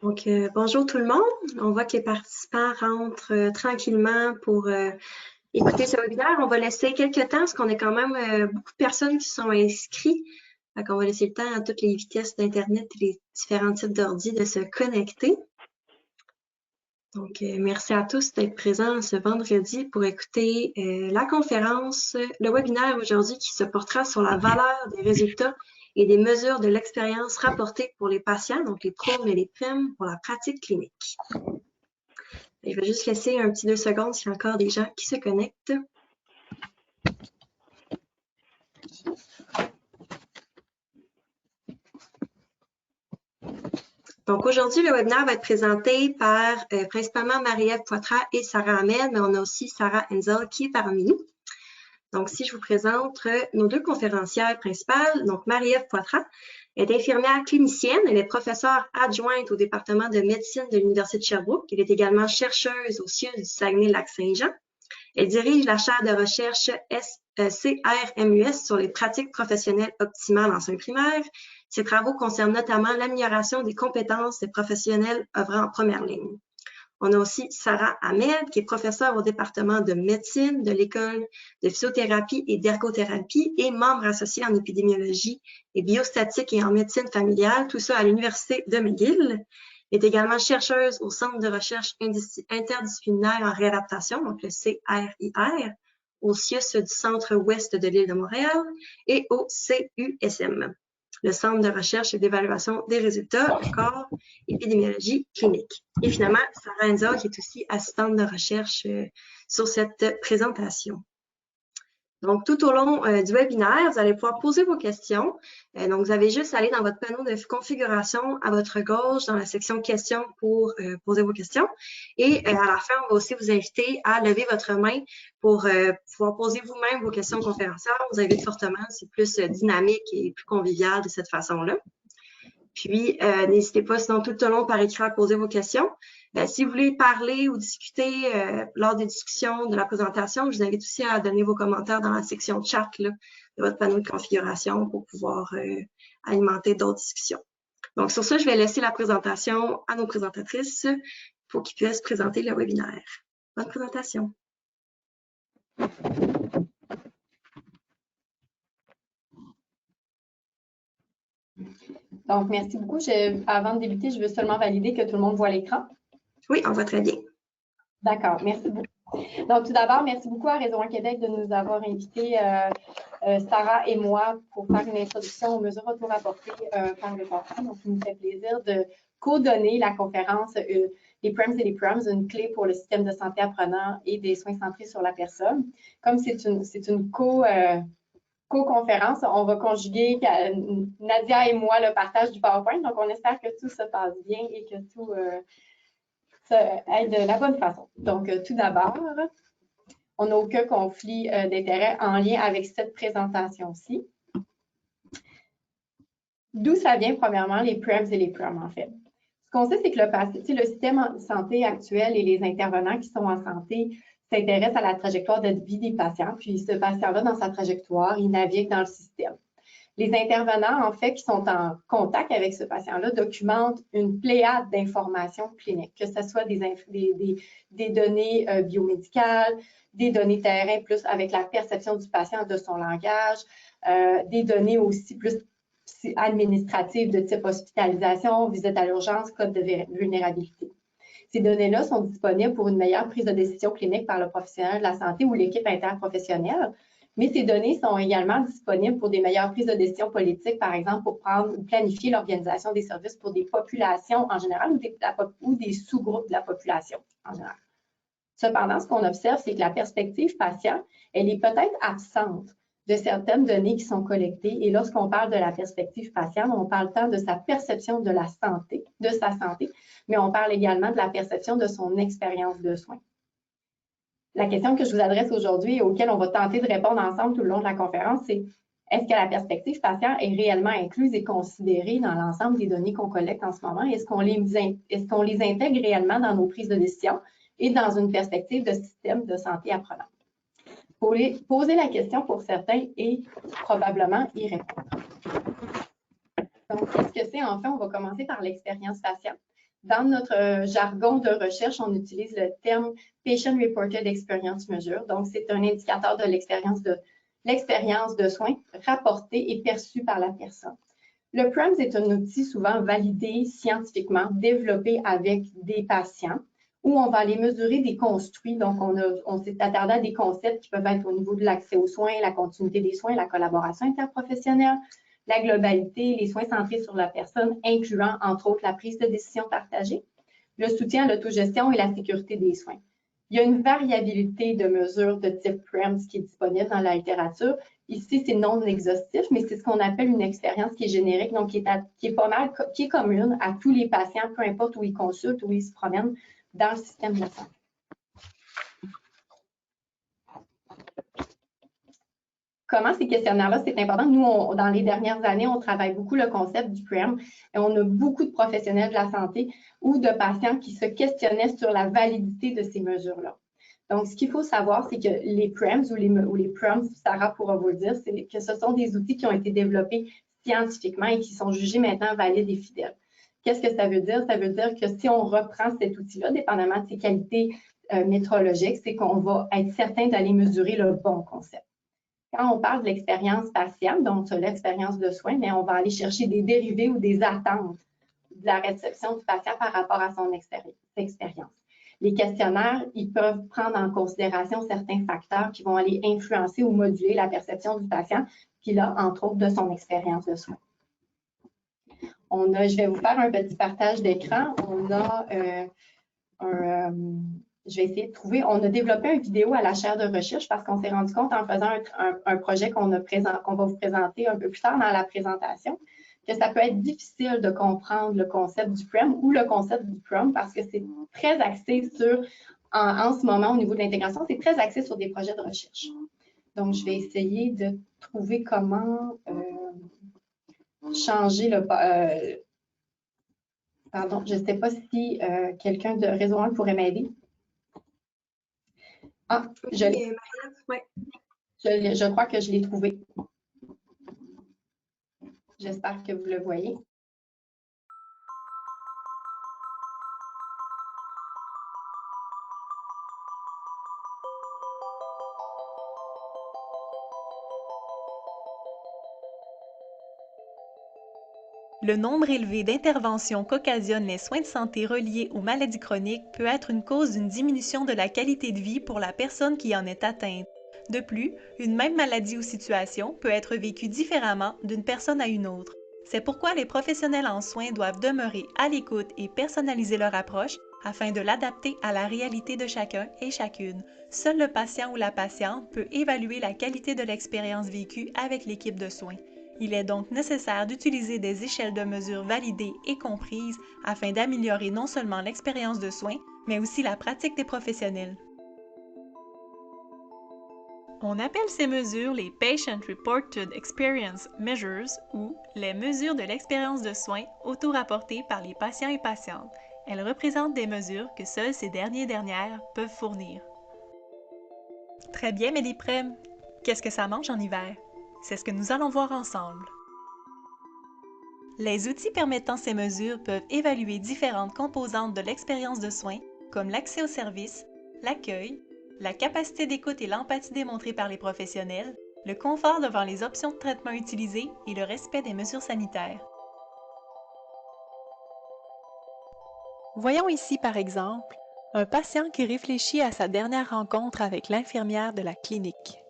Donc, bonjour tout le monde. On voit que les participants rentrent tranquillement pour écouter ce webinaire. On va laisser quelques temps parce qu'on a quand même beaucoup de personnes qui sont inscrites. Donc, on va laisser le temps à toutes les vitesses d'Internet et les différents types d'ordi de se connecter. Donc, merci à tous d'être présents ce vendredi pour écouter la conférence, le webinaire aujourd'hui qui se portera sur la valeur des résultats et des mesures de l'expérience rapportées pour les patients, donc les troubles et les PREM pour la pratique clinique. Je vais juste laisser un petit 2 secondes s'il y a encore des gens qui se connectent. Donc aujourd'hui, le webinaire va être présenté par principalement Marie-Ève Poitras et Sarah Ahmed, mais on a aussi Sarah Enzel qui est parmi nous. Donc, si je vous présente nos deux conférencières principales, donc Marie-Ève Poitras est infirmière clinicienne, elle est professeure adjointe au département de médecine de l'Université de Sherbrooke. Elle est également chercheuse au CIUS du Saguenay-Lac-Saint-Jean. Elle dirige la chaire de recherche CRMUS sur les pratiques professionnelles optimales en soins primaires. Ses travaux concernent notamment l'amélioration des compétences des professionnels œuvrant en première ligne. On a aussi Sarah Ahmed, qui est professeure au département de médecine de l'école de physiothérapie et d'ergothérapie et membre associé en épidémiologie et biostatique et en médecine familiale, tout ça à l'Université de McGill. Elle est également chercheuse au Centre de recherche interdisciplinaire en réadaptation, donc le CRIR, au CIUS du Centre-Ouest de l'île de Montréal et au CUSM, le Centre de recherche et d'évaluation des résultats, le corps épidémiologie clinique. Et finalement, Sarah Enzel, qui est aussi assistante de recherche sur cette présentation. Donc, tout au long du webinaire, vous allez pouvoir poser vos questions. Donc, vous avez juste à aller dans votre panneau de configuration à votre gauche, dans la section questions pour poser vos questions. Et à la fin, on va aussi vous inviter à lever votre main pour pouvoir poser vous-même vos questions aux conférencières. On vous invite fortement, c'est plus dynamique et plus convivial de cette façon-là. Puis, n'hésitez pas, sinon, tout au long, par écrit, à poser vos questions. Si vous voulez parler ou discuter lors des discussions de la présentation, je vous invite aussi à donner vos commentaires dans la section chat là, de votre panneau de configuration pour pouvoir alimenter d'autres discussions. Donc, sur ça, je vais laisser la présentation à nos présentatrices pour qu'ils puissent présenter le webinaire. Bonne présentation. Donc, merci beaucoup. Avant de débuter, je veux seulement valider que tout le monde voit l'écran. Oui, on voit très bien. D'accord, merci beaucoup. Donc, tout d'abord, merci beaucoup à Réseau en Québec de nous avoir invités, Sarah et moi, pour faire une introduction aux mesures auto-rapportées par le patient. Donc, il nous fait plaisir de co-donner la conférence les PREMS et les PREMS, une clé pour le système de santé apprenant et des soins centrés sur la personne. Comme c'est une co-conférence, on va conjuguer Nadia et moi le partage du PowerPoint. Donc, on espère que tout se passe bien et que tout aille de la bonne façon. Donc, tout d'abord, on n'a aucun conflit d'intérêt en lien avec cette présentation-ci. D'où ça vient, premièrement, les PREMS et les PREM, en fait. Ce qu'on sait, c'est que le système de santé actuel et les intervenants qui sont en santé s'intéressent à la trajectoire de vie des patients. Puis, ce patient-là, dans sa trajectoire, il navigue dans le système. Les intervenants, en fait, qui sont en contact avec ce patient-là, documentent une pléiade d'informations cliniques, que ce soit des données biomédicales, des données terrain, plus avec la perception du patient de son langage, des données aussi plus administratives de type hospitalisation, visite à l'urgence, code de vulnérabilité. Ces données-là sont disponibles pour une meilleure prise de décision clinique par le professionnel de la santé ou l'équipe interprofessionnelle. Mais ces données sont également disponibles pour des meilleures prises de décision politiques, par exemple, pour prendre ou planifier l'organisation des services pour des populations en général ou des sous-groupes de la population en général. Cependant, ce qu'on observe, c'est que la perspective patient, elle est peut-être absente de certaines données qui sont collectées. Et lorsqu'on parle de la perspective patient, on parle tant de sa perception de la santé, mais on parle également de la perception de son expérience de soins. La question que je vous adresse aujourd'hui et auquel on va tenter de répondre ensemble tout le long de la conférence, c'est est-ce que la perspective patient est réellement incluse et considérée dans l'ensemble des données qu'on collecte en ce moment? Est-ce qu'on les intègre réellement dans nos prises de décision et dans une perspective de système de santé apprenant? Poser la question pour certains et probablement y répondre. Donc, qu'est-ce que c'est, en fait, on va commencer par l'expérience faciale. Dans notre jargon de recherche, on utilise le terme Patient Reported Experience Measure. Donc, c'est un indicateur de l'expérience de soins rapportée et perçue par la personne. Le PRAMS est un outil souvent validé scientifiquement, développé avec des patients, où on va aller mesurer des construits. Donc, on s'est attardé à des concepts qui peuvent être au niveau de l'accès aux soins, la continuité des soins, la collaboration interprofessionnelle, la globalité, les soins centrés sur la personne, incluant, entre autres, la prise de décision partagée, le soutien à l'autogestion et la sécurité des soins. Il y a une variabilité de mesures de type PRAMS qui est disponible dans la littérature. Ici, c'est non exhaustif, mais c'est ce qu'on appelle une expérience qui est générique, donc qui est commune à tous les patients, peu importe où ils consultent, où ils se promènent dans le système de la santé. Comment ces questionnaires-là, c'est important. Nous, dans les dernières années, on travaille beaucoup le concept du PRAM et on a beaucoup de professionnels de la santé ou de patients qui se questionnaient sur la validité de ces mesures-là. Donc, ce qu'il faut savoir, c'est que les PRAMs ou les PRAMs, Sarah pourra vous le dire, c'est que ce sont des outils qui ont été développés scientifiquement et qui sont jugés maintenant valides et fidèles. Qu'est-ce que ça veut dire? Ça veut dire que si on reprend cet outil-là, dépendamment de ses qualités métrologiques, c'est qu'on va être certain d'aller mesurer le bon concept. Quand on parle de l'expérience patiente, donc l'expérience de soins, mais on va aller chercher des dérivés ou des attentes de la réception du patient par rapport à son expérience. Les questionnaires, ils peuvent prendre en considération certains facteurs qui vont aller influencer ou moduler la perception du patient, puis là, entre autres, de son expérience de soins. Je vais vous faire un petit partage d'écran. Je vais essayer de trouver, on a développé une vidéo à la chaire de recherche parce qu'on s'est rendu compte en faisant un projet qu'on va vous présenter un peu plus tard dans la présentation, que ça peut être difficile de comprendre le concept du PRAM ou le concept du PROM parce que c'est très axé sur, en ce moment au niveau de l'intégration, c'est très axé sur des projets de recherche. Donc, je vais essayer de trouver comment changer le... pardon, je ne sais pas si quelqu'un de Réseau 1 pourrait m'aider. Ah, je crois que je l'ai trouvé. J'espère que vous le voyez. Le nombre élevé d'interventions qu'occasionnent les soins de santé reliés aux maladies chroniques peut être une cause d'une diminution de la qualité de vie pour la personne qui en est atteinte. De plus, une même maladie ou situation peut être vécue différemment d'une personne à une autre. C'est pourquoi les professionnels en soins doivent demeurer à l'écoute et personnaliser leur approche afin de l'adapter à la réalité de chacun et chacune. Seul le patient ou la patiente peut évaluer la qualité de l'expérience vécue avec l'équipe de soins. Il est donc nécessaire d'utiliser des échelles de mesure validées et comprises afin d'améliorer non seulement l'expérience de soins, mais aussi la pratique des professionnels. On appelle ces mesures les Patient Reported Experience Measures ou les mesures de l'expérience de soins auto-rapportées par les patients et patientes. Elles représentent des mesures que seuls ces dernières peuvent fournir. Très bien, Méliprem. Qu'est-ce que ça mange en hiver? C'est ce que nous allons voir ensemble. Les outils permettant ces mesures peuvent évaluer différentes composantes de l'expérience de soins, comme l'accès aux services, l'accueil, la capacité d'écoute et l'empathie démontrée par les professionnels, le confort devant les options de traitement utilisées et le respect des mesures sanitaires. Voyons ici, par exemple, un patient qui réfléchit à sa dernière rencontre avec l'infirmière de la clinique.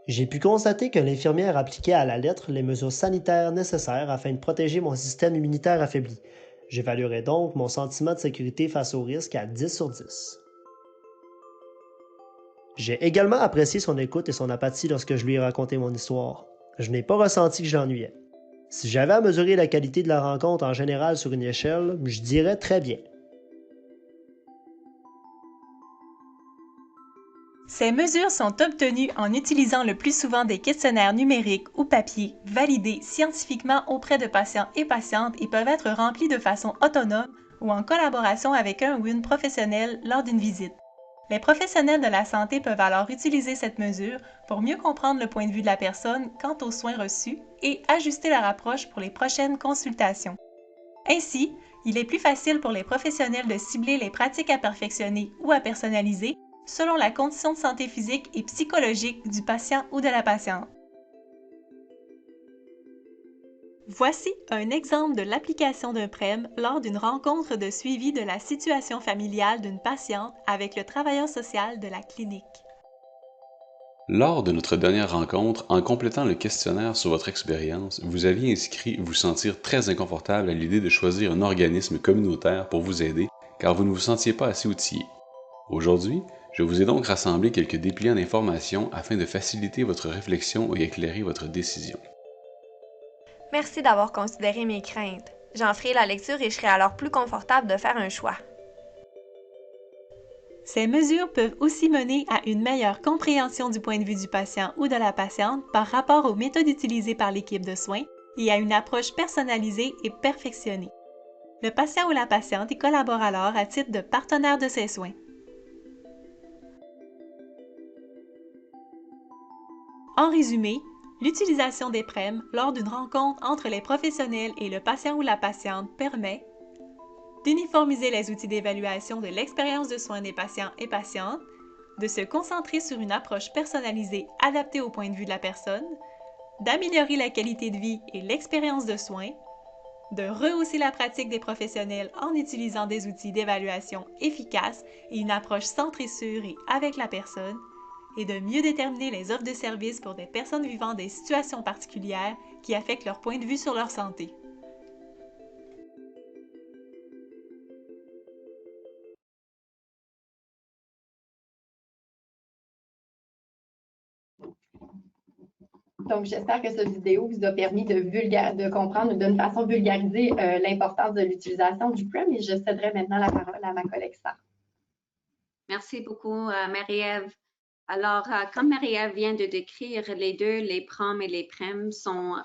J'ai pu constater que l'infirmière appliquait à la lettre les mesures sanitaires nécessaires afin de protéger mon système immunitaire affaibli. J'évaluerai donc mon sentiment de sécurité face au risque à 10 sur 10. J'ai également apprécié son écoute et son apathie lorsque je lui ai raconté mon histoire. Je n'ai pas ressenti que je l'ennuyais. Si j'avais à mesurer la qualité de la rencontre en général sur une échelle, je dirais très bien. Ces mesures sont obtenues en utilisant le plus souvent des questionnaires numériques ou papier validés scientifiquement auprès de patients et patientes et peuvent être remplis de façon autonome ou en collaboration avec un ou une professionnelle lors d'une visite. Les professionnels de la santé peuvent alors utiliser cette mesure pour mieux comprendre le point de vue de la personne quant aux soins reçus et ajuster leur approche pour les prochaines consultations. Ainsi, il est plus facile pour les professionnels de cibler les pratiques à perfectionner ou à personnaliser selon la condition de santé physique et psychologique du patient ou de la patiente. Voici un exemple de l'application d'un PREM lors d'une rencontre de suivi de la situation familiale d'une patiente avec le travailleur social de la clinique. Lors de notre dernière rencontre, en complétant le questionnaire sur votre expérience, vous aviez inscrit vous sentir très inconfortable à l'idée de choisir un organisme communautaire pour vous aider car vous ne vous sentiez pas assez outillé. Aujourd'hui, je vous ai donc rassemblé quelques dépliants d'informations afin de faciliter votre réflexion et éclairer votre décision. Merci d'avoir considéré mes craintes. J'en ferai la lecture et je serai alors plus confortable de faire un choix. Ces mesures peuvent aussi mener à une meilleure compréhension du point de vue du patient ou de la patiente par rapport aux méthodes utilisées par l'équipe de soins et à une approche personnalisée et perfectionnée. Le patient ou la patiente y collabore alors à titre de partenaire de ses soins. En résumé, l'utilisation des PREM lors d'une rencontre entre les professionnels et le patient ou la patiente permet d'uniformiser les outils d'évaluation de l'expérience de soins des patients et patientes, de se concentrer sur une approche personnalisée adaptée au point de vue de la personne, d'améliorer la qualité de vie et l'expérience de soins, de rehausser la pratique des professionnels en utilisant des outils d'évaluation efficaces et une approche centrée sur et avec la personne, et de mieux déterminer les offres de services pour des personnes vivant des situations particulières qui affectent leur point de vue sur leur santé. Donc, j'espère que cette vidéo vous a permis de comprendre d'une façon vulgarisée l'importance de l'utilisation du PREM et je céderai maintenant la parole à ma collègue Sarah. Merci beaucoup, Marie-Ève. Alors, comme Marie-Ève vient de décrire, les deux, les PROM et les PREM, sont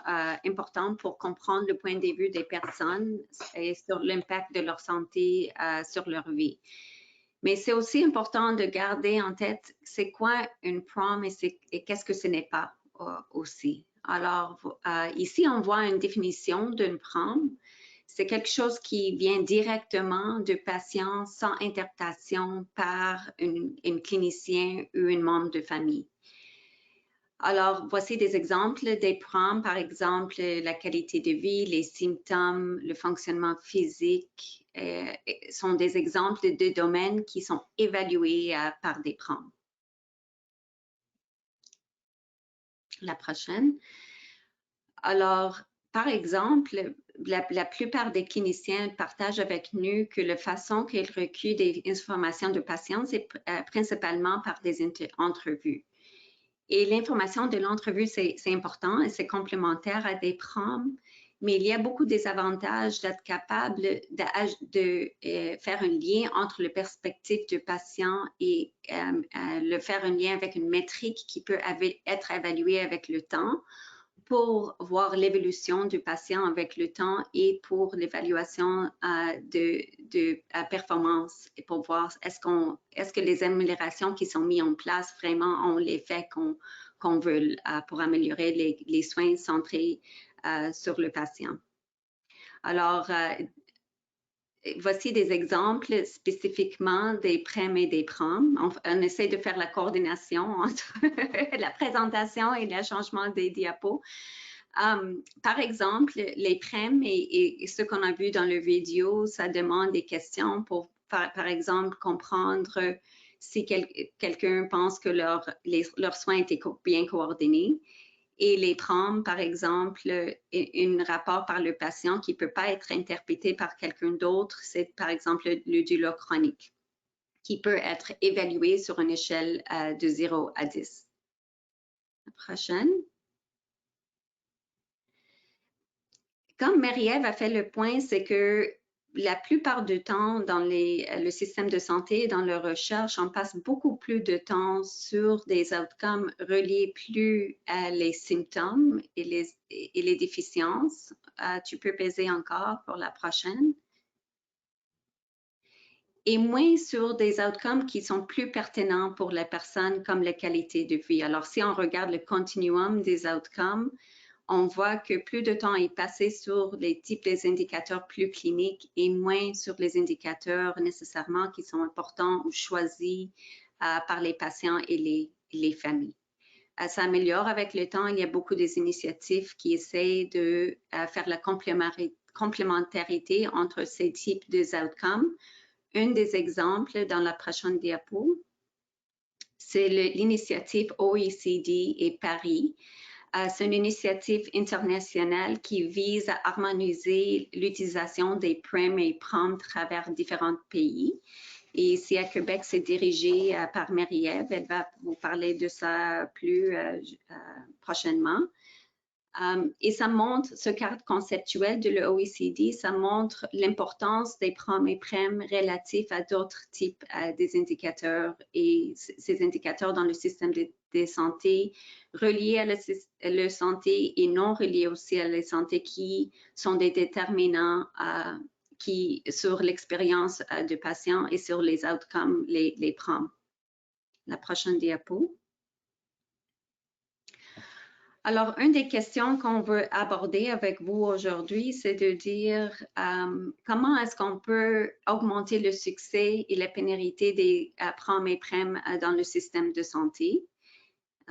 importants pour comprendre le point de vue des personnes et sur l'impact de leur santé sur leur vie. Mais c'est aussi important de garder en tête c'est quoi une PROM et qu'est-ce que ce n'est pas aussi. Alors, ici, on voit une définition d'une PROM. C'est quelque chose qui vient directement du patient sans interprétation par une clinicien ou un membre de famille. Alors, voici des exemples des PROM, par exemple, la qualité de vie, les symptômes, le fonctionnement physique, sont des exemples de domaines qui sont évalués par des PROM. La prochaine. Alors, par exemple, la plupart des cliniciens partagent avec nous que la façon qu'ils recueillent des informations de patients, c'est principalement par des entrevues. Et l'information de l'entrevue, c'est important et c'est complémentaire à des PROM, mais il y a beaucoup des avantages d'être capable de faire un lien entre le perspective du patient et faire un lien avec une métrique qui peut être évaluée avec le temps pour voir l'évolution du patient avec le temps et pour l'évaluation de performance et pour voir est-ce que les améliorations qui sont mises en place vraiment ont l'effet qu'on veut pour améliorer les soins centrés sur le patient. Alors, voici des exemples spécifiquement des PREM et des PROM. On essaie de faire la coordination entre la présentation et le changement des diapos. Par exemple, les PREM et ce qu'on a vu dans le vidéo, ça demande des questions pour, par exemple, comprendre si quelqu'un pense que leurs soins étaient bien coordonnés. Et les PROM, par exemple, un rapport par le patient qui ne peut pas être interprété par quelqu'un d'autre, c'est par exemple le douleur chronique, qui peut être évalué sur une échelle de 0 à 10. La prochaine. Comme Marie-Ève a fait le point, c'est que la plupart du temps, dans le système de santé, dans la recherche, on passe beaucoup plus de temps sur des outcomes reliés plus à les symptômes et les déficiences. Tu peux peser encore pour la prochaine. et moins sur des outcomes qui sont plus pertinents pour la personne, comme la qualité de vie. Alors, si on regarde le continuum des outcomes, on voit que plus de temps est passé sur les types des indicateurs plus cliniques et moins sur les indicateurs nécessairement qui sont importants ou choisis par les patients et les familles. Ça s'améliore avec le temps. Il y a beaucoup d'initiatives qui essaient de faire la complémentarité entre ces types d'outcomes. Un des exemples dans la prochaine diapo, c'est l'initiative OECD et Paris. C'est une initiative internationale qui vise à harmoniser l'utilisation des PRIM et PROM à travers différents pays. Et ici à Québec, c'est dirigé par Marie-Ève. Elle va vous parler de ça plus prochainement. Et ça montre, ce cadre conceptuel de l'OECD, ça montre l'importance des PROM et PREM relatifs à d'autres types des indicateurs et ces indicateurs dans le système de santé reliés à la santé et non reliés aussi à la santé qui sont des déterminants sur l'expérience du patient et sur les outcomes, les PROM. La prochaine diapo. Alors, une des questions qu'on veut aborder avec vous aujourd'hui, c'est de dire comment est-ce qu'on peut augmenter le succès et la pénalité des PROM et PREM dans le système de santé.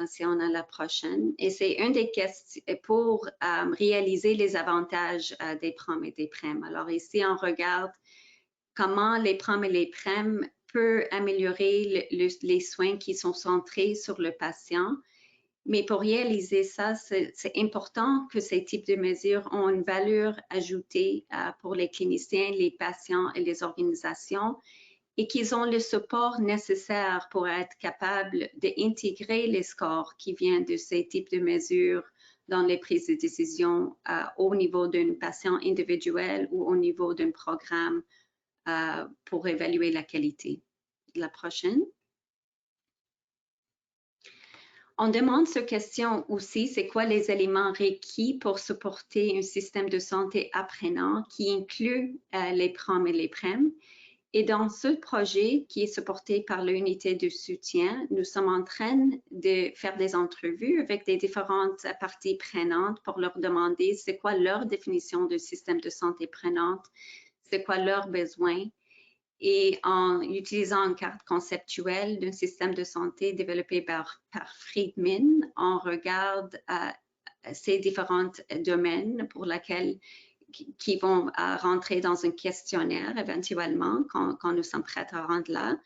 Si on a la prochaine. Et c'est une des questions pour réaliser les avantages des PROM et des PREM. Alors ici, on regarde comment les PROM et les PREM peuvent améliorer les soins qui sont centrés sur le patient. Mais pour réaliser ça, c'est important que ces types de mesures ont une valeur ajoutée pour les cliniciens, les patients et les organisations et qu'ils ont le support nécessaire pour être capables d'intégrer les scores qui viennent de ces types de mesures dans les prises de décision au niveau d'un patient individuel ou au niveau d'un programme pour évaluer la qualité. La prochaine. On demande cette question aussi, c'est quoi les éléments requis pour supporter un système de santé apprenant qui inclut les PROM et les PREM. Et dans ce projet qui est supporté par l'unité de soutien, nous sommes en train de faire des entrevues avec des différentes parties prenantes pour leur demander c'est quoi leur définition de système de santé prenante, c'est quoi leurs besoins. Et en utilisant une carte conceptuelle d'un système de santé développé par Friedman, on regarde ces différents domaines pour lesquels qui vont rentrer dans un questionnaire éventuellement quand nous sommes prêts à rendre là.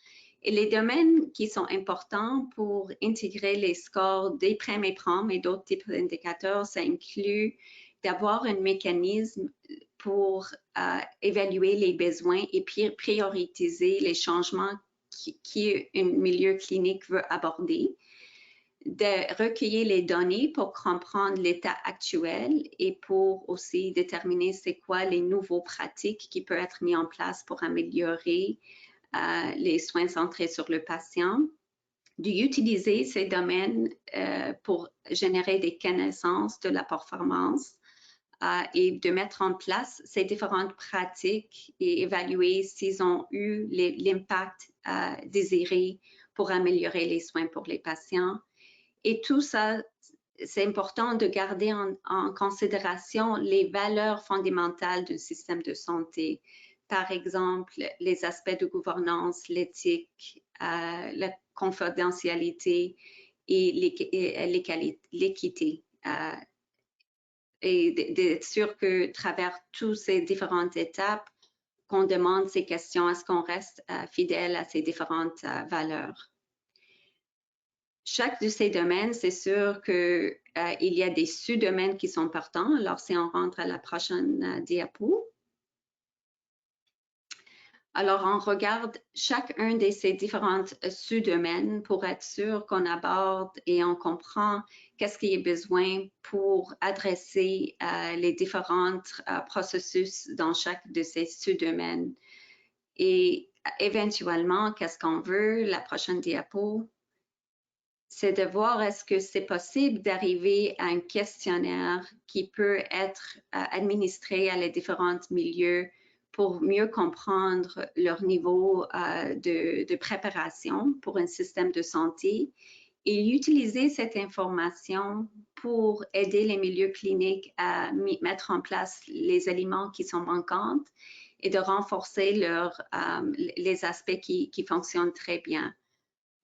Et les domaines qui sont importants pour intégrer les scores des PREM et PROM et d'autres types d'indicateurs, ça inclut d'avoir un mécanisme pour évaluer les besoins et prioriser les changements qu'un milieu clinique veut aborder, de recueillir les données pour comprendre l'état actuel et pour aussi déterminer c'est quoi les nouveaux pratiques qui peuvent être mis en place pour améliorer les soins centrés sur le patient, d'utiliser ces domaines pour générer des connaissances de la performance et de mettre en place ces différentes pratiques et évaluer s'ils ont eu l'impact désiré pour améliorer les soins pour les patients. Et tout ça, c'est important de garder en considération les valeurs fondamentales d'un système de santé. Par exemple, les aspects de gouvernance, l'éthique, la confidentialité et l'équité. Et d'être sûr que, à travers toutes ces différentes étapes, qu'on demande ces questions, est-ce qu'on reste fidèle à ces différentes valeurs? Chaque de ces domaines, c'est sûr qu'il y a des sous-domaines qui sont importants. Alors, si on rentre à la prochaine diapo. Alors, on regarde chacun de ces différents sous-domaines pour être sûr qu'on aborde et on comprend qu'est-ce qu'il y a besoin pour adresser les différents processus dans chaque de ces sous-domaines. Et éventuellement, qu'est-ce qu'on veut? La prochaine diapo, c'est de voir est-ce que c'est possible d'arriver à un questionnaire qui peut être administré à les différents milieux pour mieux comprendre leur niveau de préparation pour un système de santé et utiliser cette information pour aider les milieux cliniques à mettre en place les aliments qui sont manquants et de renforcer les aspects qui fonctionnent très bien.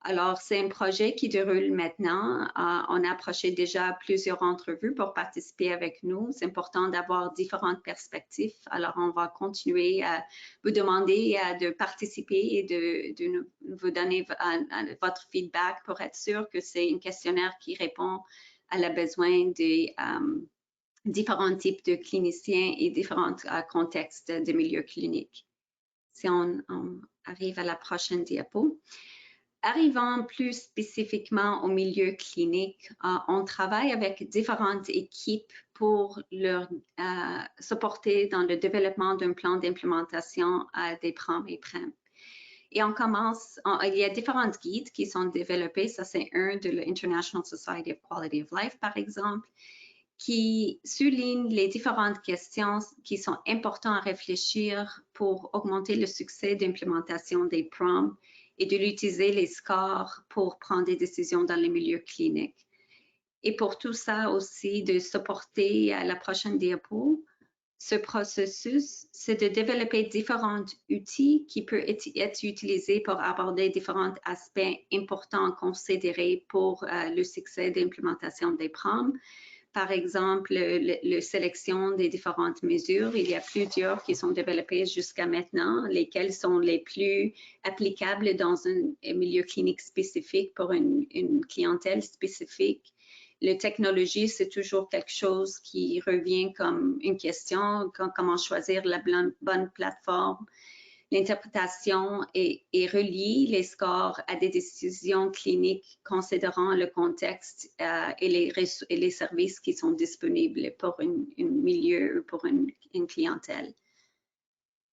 Alors, c'est un projet qui déroule maintenant. On a approché déjà plusieurs entrevues pour participer avec nous. C'est important d'avoir différentes perspectives. Alors, on va continuer à vous demander de participer et de vous donner votre feedback pour être sûr que c'est un questionnaire qui répond à la besoin des différents types de cliniciens et différents contextes de milieux cliniques. Si on arrive à la prochaine diapo. Arrivant plus spécifiquement au milieu clinique, on travaille avec différentes équipes pour leur supporter dans le développement d'un plan d'implémentation des PROM et PREM. Et on commence, il y a différents guides qui sont développés. Ça, c'est un de l'International Society of Quality of Life, par exemple, qui souligne les différentes questions qui sont importantes à réfléchir pour augmenter le succès d'implémentation des PROM et de l'utiliser les scores pour prendre des décisions dans les milieux cliniques. Et pour tout ça aussi, de supporter à la prochaine diapo, ce processus, c'est de développer différents outils qui peuvent être utilisés pour aborder différents aspects importants à considérer pour le succès d'implémentation des PROM. Par exemple, la sélection des différentes mesures. Il y a plusieurs qui sont développées jusqu'à maintenant, lesquelles sont les plus applicables dans un milieu clinique spécifique pour une clientèle spécifique. La technologie, c'est toujours quelque chose qui revient comme une question, comment choisir la bonne plateforme. L'interprétation et relie les scores à des décisions cliniques considérant le contexte et les services qui sont disponibles pour un milieu, pour une clientèle.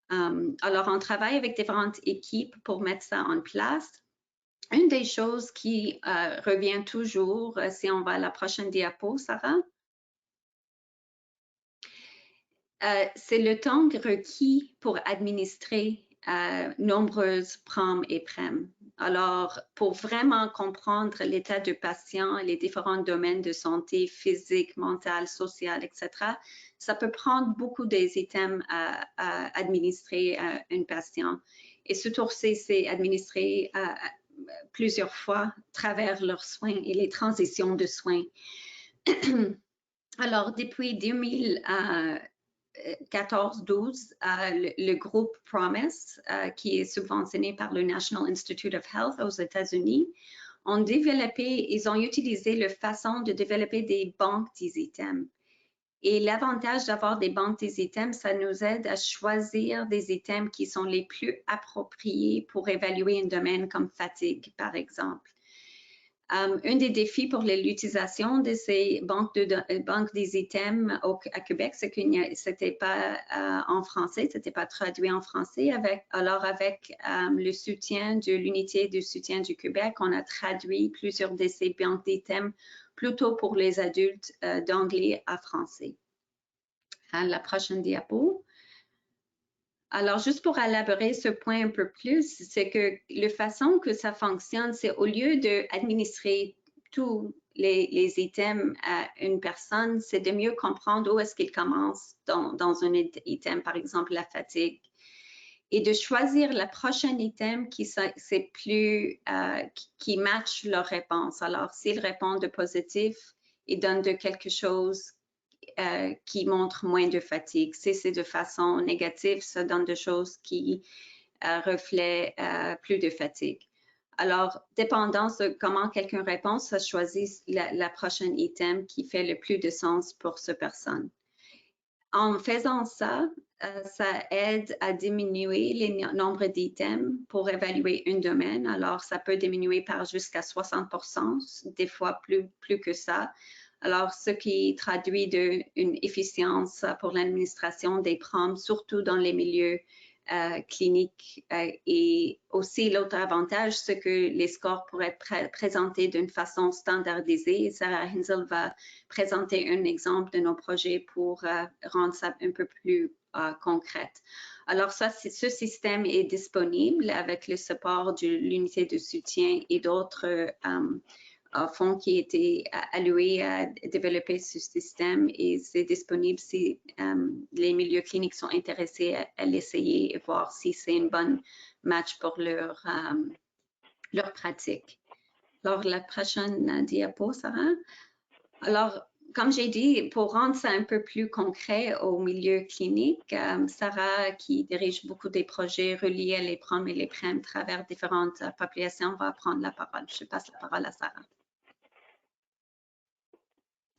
Alors, on travaille avec différentes équipes pour mettre ça en place. Une des choses qui revient toujours, si on va à la prochaine diapo, Sarah, c'est le temps requis pour administrer nombreuses PROM et PREM. Alors, pour vraiment comprendre l'état du patient et les différents domaines de santé physique, mentale, sociale, etc., ça peut prendre beaucoup des items à administrer à un patient. Et ce tour-ci, c'est administré plusieurs fois à travers leurs soins et les transitions de soins. Alors, depuis 2014-12, le groupe PROMIS, qui est subventionné par le National Institute of Health aux États-Unis, ils ont utilisé la façon de développer des banques des items. Et l'avantage d'avoir des banques des items, ça nous aide à choisir des items qui sont les plus appropriés pour évaluer un domaine comme fatigue, par exemple. Un des défis pour l'utilisation de ces banques des items à Québec, c'est que c'était pas en français, c'était pas traduit en français. Alors avec le soutien de l'unité de soutien du Québec, on a traduit plusieurs de ces banques d'items plutôt pour les adultes d'anglais à français. La prochaine diapo. Alors, juste pour élaborer ce point un peu plus, c'est que la façon que ça fonctionne, c'est au lieu d'administrer tous les items à une personne, c'est de mieux comprendre où est-ce qu'il commence dans un item, par exemple la fatigue, et de choisir la prochaine item qui match leur réponse. Alors, s'ils répondent de positif, ils donnent de quelque chose qui montre moins de fatigue. Si c'est de façon négative, ça donne des choses qui reflètent plus de fatigue. Alors, dépendant de comment quelqu'un répond, ça choisit la prochaine item qui fait le plus de sens pour cette personne. En faisant ça, ça aide à diminuer le nombre d'items pour évaluer un domaine. Alors, ça peut diminuer par jusqu'à 60%, des fois plus que ça. Alors, ce qui traduit une efficience pour l'administration des PROM, surtout dans les milieux clinique. Et aussi, l'autre avantage, c'est que les scores pourraient être présentés d'une façon standardisée. Sarah Hensel va présenter un exemple de nos projets pour rendre ça un peu plus concrète. Alors, ça, ce système est disponible avec le support de l'unité de soutien et d'autres fonds qui étaient alloués à développer ce système et c'est disponible si les milieux cliniques sont intéressés à l'essayer et voir si c'est une bonne match pour leur pratique. Alors, la prochaine diapo, Sarah. Alors, comme j'ai dit, pour rendre ça un peu plus concret au milieu clinique, Sarah, qui dirige beaucoup des projets reliés à les PROM et les PREM à travers différentes populations, va prendre la parole. Je passe la parole à Sarah.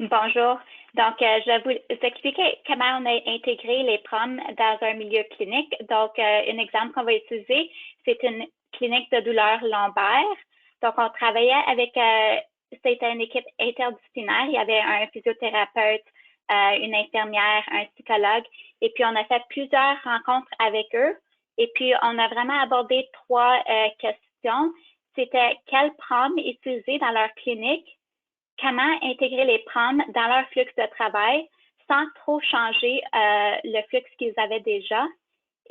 Bonjour. Donc, je vais vous expliquer comment on a intégré les PROM dans un milieu clinique. Donc, un exemple qu'on va utiliser, c'est une clinique de douleur lombaire. Donc, on travaillait avec, c'était une équipe interdisciplinaire. Il y avait un physiothérapeute, une infirmière, un psychologue. Et puis, on a fait plusieurs rencontres avec eux. Et puis, on a vraiment abordé 3 questions. C'était quel PROM utiliser dans leur clinique? Comment intégrer les PROM dans leur flux de travail sans trop changer le flux qu'ils avaient déjà.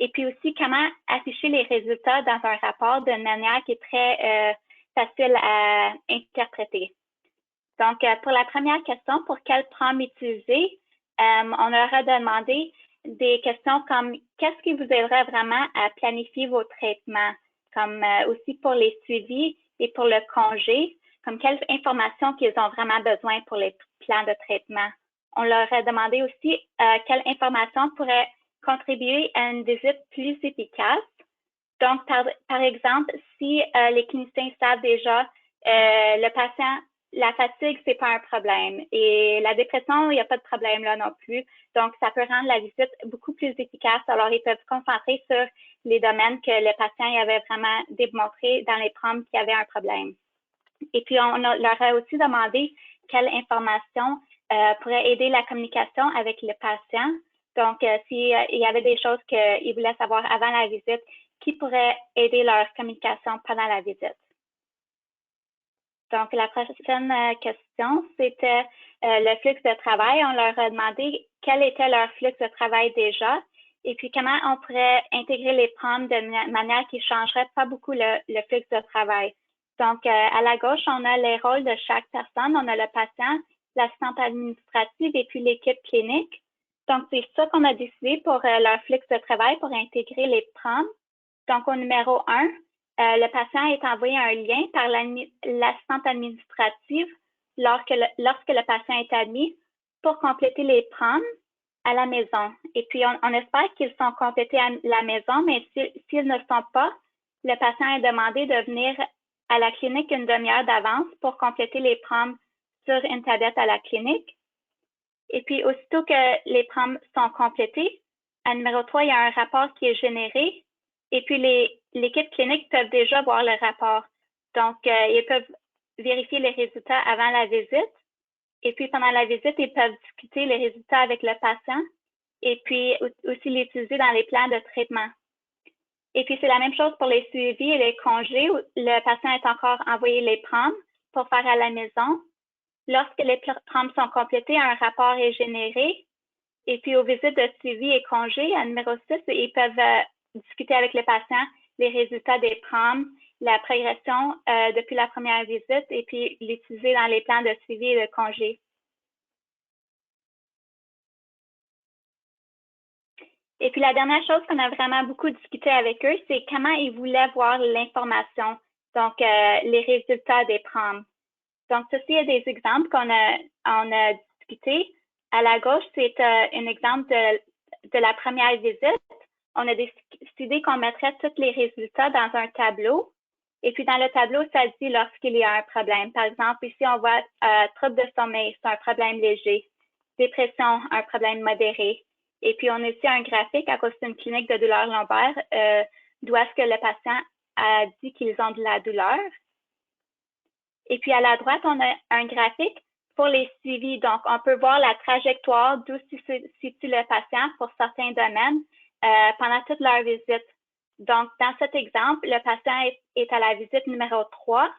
Et puis aussi, comment afficher les résultats dans un rapport d'une manière qui est très facile à interpréter. Donc, pour la première question, pour quel PROM utiliser, on leur a demandé des questions comme qu'est-ce qui vous aiderait vraiment à planifier vos traitements, comme aussi pour les suivis et pour le congé, comme quelles informations qu'ils ont vraiment besoin pour les plans de traitement. On leur a demandé aussi quelles informations pourraient contribuer à une visite plus efficace. Donc, par exemple, si les cliniciens savent déjà le patient, la fatigue, c'est pas un problème. Et la dépression, il n'y a pas de problème là non plus. Donc, ça peut rendre la visite beaucoup plus efficace. Alors, ils peuvent se concentrer sur les domaines que le patient y avait vraiment démontré dans les PROM qu'il y avait un problème. Et puis, on leur a aussi demandé quelles informations pourraient aider la communication avec le patient. Donc, s'il y avait des choses qu'ils voulaient savoir avant la visite, qui pourraient aider leur communication pendant la visite. Donc, la prochaine question, c'était le flux de travail. On leur a demandé quel était leur flux de travail déjà et puis comment on pourrait intégrer les PROM de manière qui ne changerait pas beaucoup le flux de travail. Donc, à la gauche, on a les rôles de chaque personne. On a le patient, l'assistante administrative et puis l'équipe clinique. Donc, c'est ça qu'on a décidé pour leur flux de travail pour intégrer les PROM. Donc, au numéro 1, le patient est envoyé un lien par l'assistante administrative lorsque le patient est admis pour compléter les PROM à la maison. Et puis, on espère qu'ils sont complétés à la maison, mais s'ils ne le sont pas, le patient est demandé de venir à la clinique une demi-heure d'avance pour compléter les PROM sur une tablette à la clinique. Et puis, aussitôt que les PROM sont complétés, à numéro 3, il y a un rapport qui est généré. Et puis, l'équipe clinique peuvent déjà voir le rapport. Donc, ils peuvent vérifier les résultats avant la visite. Et puis, pendant la visite, ils peuvent discuter les résultats avec le patient et puis aussi l'utiliser dans les plans de traitement. Et puis, c'est la même chose pour les suivis et les congés où le patient est encore envoyé les PROM pour faire à la maison. Lorsque les PROM sont complétés, un rapport est généré. Et puis, aux visites de suivi et congés, à numéro 6, ils peuvent discuter avec le patient les résultats des PROM, la progression depuis la première visite et puis l'utiliser dans les plans de suivi et de congé. Et puis, la dernière chose qu'on a vraiment beaucoup discuté avec eux, c'est comment ils voulaient voir l'information, donc les résultats des PROM. Donc, ceci est des exemples qu'on a discutés. À la gauche, c'est un exemple de la première visite. On a décidé qu'on mettrait tous les résultats dans un tableau. Et puis, dans le tableau, ça dit lorsqu'il y a un problème. Par exemple, ici, on voit trouble de sommeil, c'est un problème léger. Dépression, un problème modéré. Et puis, on a ici un graphique à cause d'une clinique de douleur lombaire d'où est-ce que le patient a dit qu'ils ont de la douleur. Et puis, à la droite, on a un graphique pour les suivis. Donc, on peut voir la trajectoire d'où se situe le patient pour certains domaines. pendant toute leur visite. Donc, dans cet exemple, le patient est à la visite numéro 3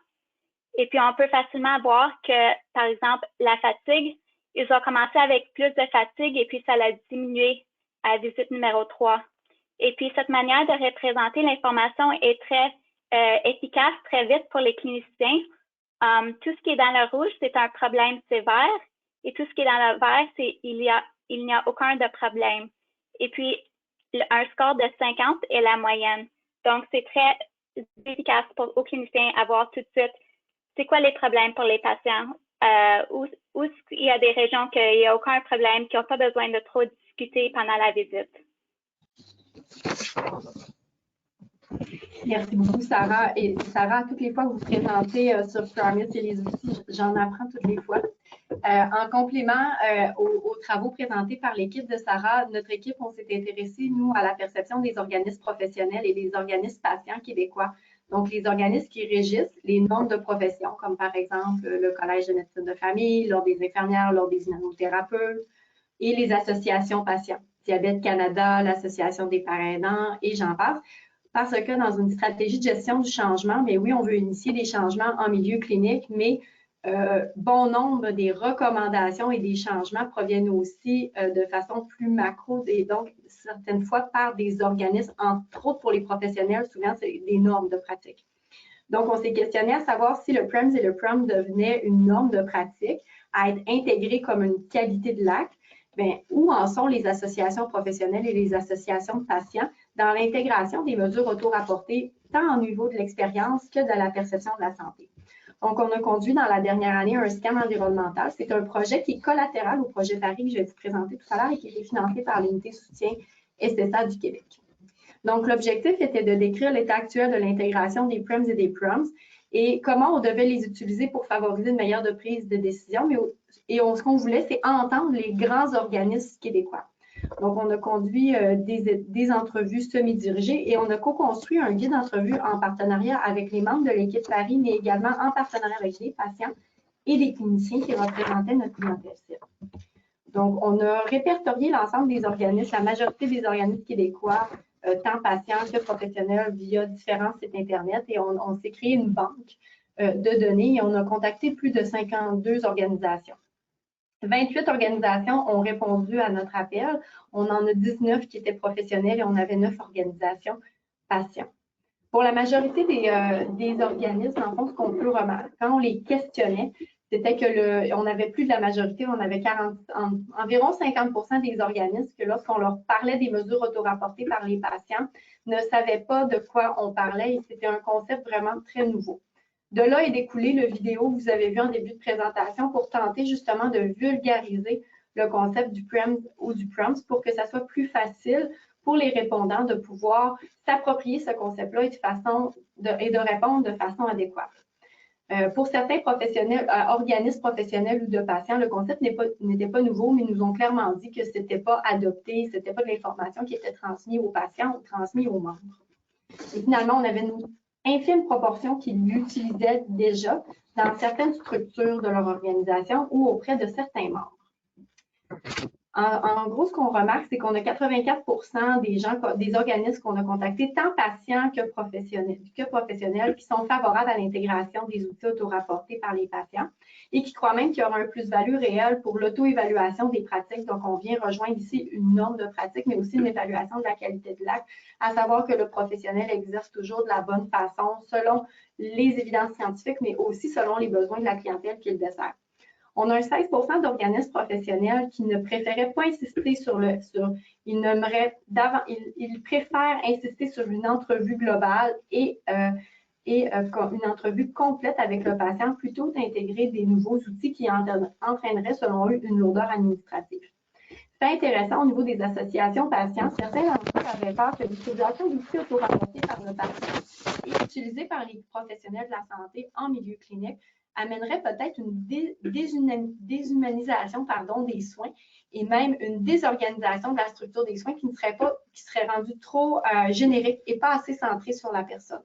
et puis on peut facilement voir que, par exemple, la fatigue, ils ont commencé avec plus de fatigue et puis ça l'a diminué à la visite numéro 3. Et puis, cette manière de représenter l'information est très efficace, très vite pour les cliniciens. Tout ce qui est dans le rouge, c'est un problème sévère et tout ce qui est dans le vert, c'est il n'y a aucun de problème. Et puis, un score de 50 est la moyenne. Donc, c'est très efficace aux cliniciens à voir tout de suite c'est quoi les problèmes pour les patients, où il y a des régions qu'il n'y a aucun problème, qui n'ont pas besoin de trop discuter pendant la visite. Merci beaucoup, Sarah. Et Sarah, toutes les fois que vous présentez sur Promise et les outils, j'en apprends toutes les fois. En complément aux travaux présentés par l'équipe de Sarah, notre équipe, on s'est intéressé, nous, à la perception des organismes professionnels et des organismes patients québécois. Donc, les organismes qui régissent les normes de profession, comme par exemple le Collège de médecine de famille, l'Ordre des infirmières, l'Ordre des immunothérapeutes et les associations patients, Diabète Canada, l'Association des parents aidants et j'en passe. Parce que dans une stratégie de gestion du changement, mais oui, on veut initier des changements en milieu clinique, mais bon nombre des recommandations et des changements proviennent aussi de façon plus macro et donc certaines fois par des organismes, entre autres pour les professionnels, souvent c'est des normes de pratique. Donc, on s'est questionné à savoir si le PREMS et le PROM devenaient une norme de pratique à être intégrée comme une qualité de l'acte. Bien, où en sont les associations professionnelles et les associations de patients dans l'intégration des mesures auto-rapportées, tant au niveau de l'expérience que de la perception de la santé. Donc, on a conduit dans la dernière année un scan environnemental. C'est un projet qui est collatéral au projet Paris que je vais vous présenter tout à l'heure et qui est financé par l'unité soutien SSA du Québec. Donc, l'objectif était de décrire l'état actuel de l'intégration des PREMS et des PROMs et comment on devait les utiliser pour favoriser une meilleure prise de décision. Ce qu'on voulait, c'est entendre les grands organismes québécois. Donc, on a conduit des entrevues semi-dirigées et on a co-construit un guide d'entrevue en partenariat avec les membres de l'équipe Paris, mais également en partenariat avec les patients et les cliniciens qui représentaient notre clientèle cible. Donc, on a répertorié l'ensemble des organismes, la majorité des organismes québécois, tant patients que professionnels, via différents sites Internet et on s'est créé une banque de données et on a contacté plus de 52 organisations. 28 organisations ont répondu à notre appel. On en a 19 qui étaient professionnels et on avait 9 organisations patients. Pour la majorité des organismes, en fond, ce qu'on peut remarquer, quand on les questionnait, c'était qu'on n'avait plus de la majorité, on avait environ 50% des organismes que lorsqu'on leur parlait des mesures auto-rapportées par les patients, ne savaient pas de quoi on parlait et c'était un concept vraiment très nouveau. De là est découlé le vidéo que vous avez vu en début de présentation pour tenter justement de vulgariser le concept du PREMS ou du PROMS pour que ça soit plus facile pour les répondants de pouvoir s'approprier ce concept-là et de répondre de façon adéquate. Pour certains organismes professionnels ou de patients, le concept n'était pas nouveau, mais nous ont clairement dit que ce n'était pas adopté, ce n'était pas de l'information qui était transmise aux patients ou transmise aux membres. Et finalement, on avait une infime proportion qui l'utilisaient déjà dans certaines structures de leur organisation ou auprès de certains membres. En gros, ce qu'on remarque, c'est qu'on a 84% des organismes qu'on a contactés, tant patients que professionnels, qui sont favorables à l'intégration des outils auto-rapportés par les patients et qui croient même qu'il y aura un plus-value réel pour l'auto-évaluation des pratiques. Donc, on vient rejoindre ici une norme de pratique, mais aussi une évaluation de la qualité de l'acte, à savoir que le professionnel exerce toujours de la bonne façon selon les évidences scientifiques, mais aussi selon les besoins de la clientèle qu'il dessert. On a un 16% d'organismes professionnels qui ne préféraient pas insister ils préfèrent insister sur une entrevue globale et une entrevue complète avec le patient plutôt d'intégrer des nouveaux outils qui entraîneraient, selon eux, une lourdeur administrative. C'est intéressant au niveau des associations patients. Certains d'entre eux avaient peur que l'utilisation d'outils auto-rapportés par le patient et utilisés par les professionnels de la santé en milieu clinique amènerait peut-être une déshumanisation des soins et même une désorganisation de la structure des soins qui serait rendue trop générique et pas assez centrée sur la personne.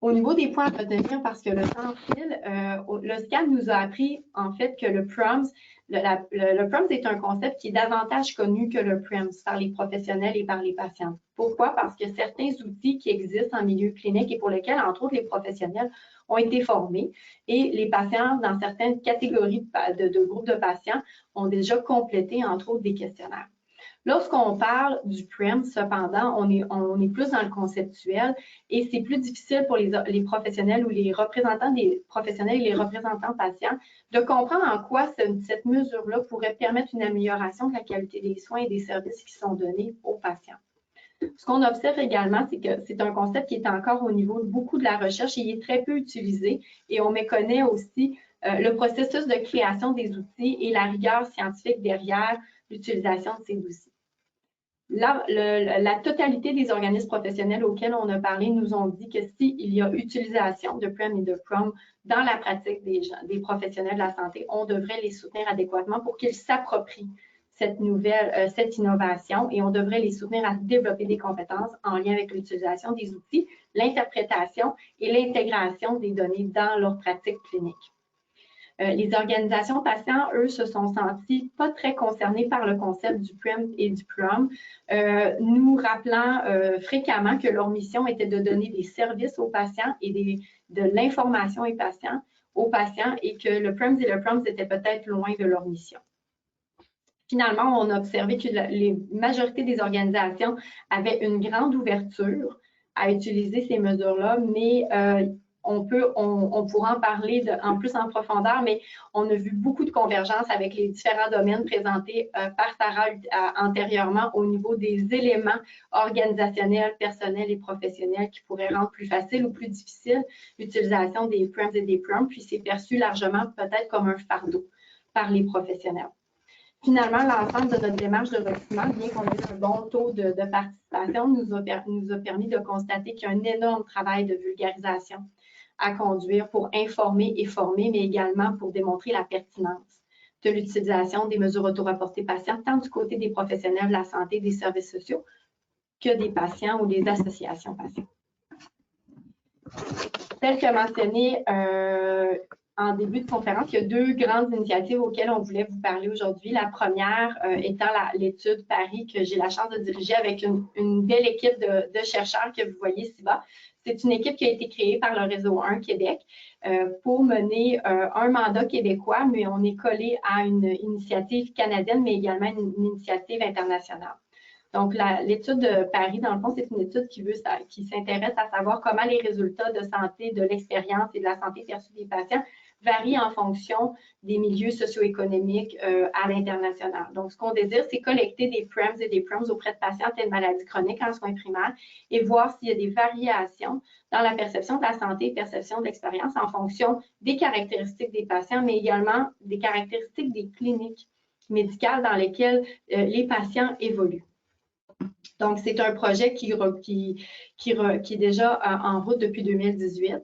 Au niveau des points à retenir, parce que le temps file, le scan nous a appris en fait que le PROMS Le PROMS est un concept qui est davantage connu que le PREMS par les professionnels et par les patients. Pourquoi? Parce que certains outils qui existent en milieu clinique et pour lesquels, entre autres, les professionnels ont été formés et les patients, dans certaines catégories de groupes de patients, ont déjà complété, entre autres, des questionnaires. Lorsqu'on parle du PREMS, cependant, on est plus dans le conceptuel et c'est plus difficile pour les professionnels ou les représentants des professionnels et les représentants patients de comprendre en quoi cette mesure-là pourrait permettre une amélioration de la qualité des soins et des services qui sont donnés aux patients. Ce qu'on observe également, c'est que c'est un concept qui est encore au niveau de beaucoup de la recherche et il est très peu utilisé et on méconnaît aussi le processus de création des outils et la rigueur scientifique derrière l'utilisation de ces outils. La totalité des organismes professionnels auxquels on a parlé nous ont dit que s'il y a utilisation de PREM et de PROM dans la pratique des professionnels de la santé, on devrait les soutenir adéquatement pour qu'ils s'approprient cette innovation et on devrait les soutenir à développer des compétences en lien avec l'utilisation des outils, l'interprétation et l'intégration des données dans leur pratique clinique. Les organisations patients, eux, se sont sentis pas très concernés par le concept du PREM et du PROM, nous rappelant fréquemment que leur mission était de donner des services aux patients et de l'information aux patients et que le PREM et le PROM étaient peut-être loin de leur mission. Finalement, on a observé que la majorité des organisations avaient une grande ouverture à utiliser ces mesures-là, mais on pourra en parler en plus en profondeur, mais on a vu beaucoup de convergence avec les différents domaines présentés par Sarah antérieurement au niveau des éléments organisationnels, personnels et professionnels qui pourraient rendre plus facile ou plus difficile l'utilisation des PREMS et des PROM, puis c'est perçu largement peut-être comme un fardeau par les professionnels. Finalement, l'ensemble de notre démarche de recrutement, bien qu'on ait un bon taux de participation, nous a permis de constater qu'il y a un énorme travail de vulgarisation à conduire pour informer et former, mais également pour démontrer la pertinence de l'utilisation des mesures auto-rapportées patients, tant du côté des professionnels de la santé, des services sociaux, que des patients ou des associations patients. Tel que mentionné en début de conférence, il y a deux grandes initiatives auxquelles on voulait vous parler aujourd'hui. La première étant l'étude Paris que j'ai la chance de diriger avec une belle équipe de chercheurs que vous voyez ici-bas. C'est une équipe qui a été créée par le Réseau 1 Québec pour mener un mandat québécois, mais on est collé à une initiative canadienne, mais également une initiative internationale. Donc, l'étude de Paris, dans le fond, c'est une étude qui s'intéresse à savoir comment les résultats de santé, de l'expérience et de la santé perçue des patients varient en fonction des milieux socio-économiques à l'international. Donc, ce qu'on désire, c'est collecter des PREMS et des PROMs auprès de patients atteints de maladies chroniques en soins primaires et voir s'il y a des variations dans la perception de la santé et perception de l'expérience en fonction des caractéristiques des patients, mais également des caractéristiques des cliniques médicales dans lesquelles les patients évoluent. Donc, c'est un projet qui est déjà en route depuis 2018.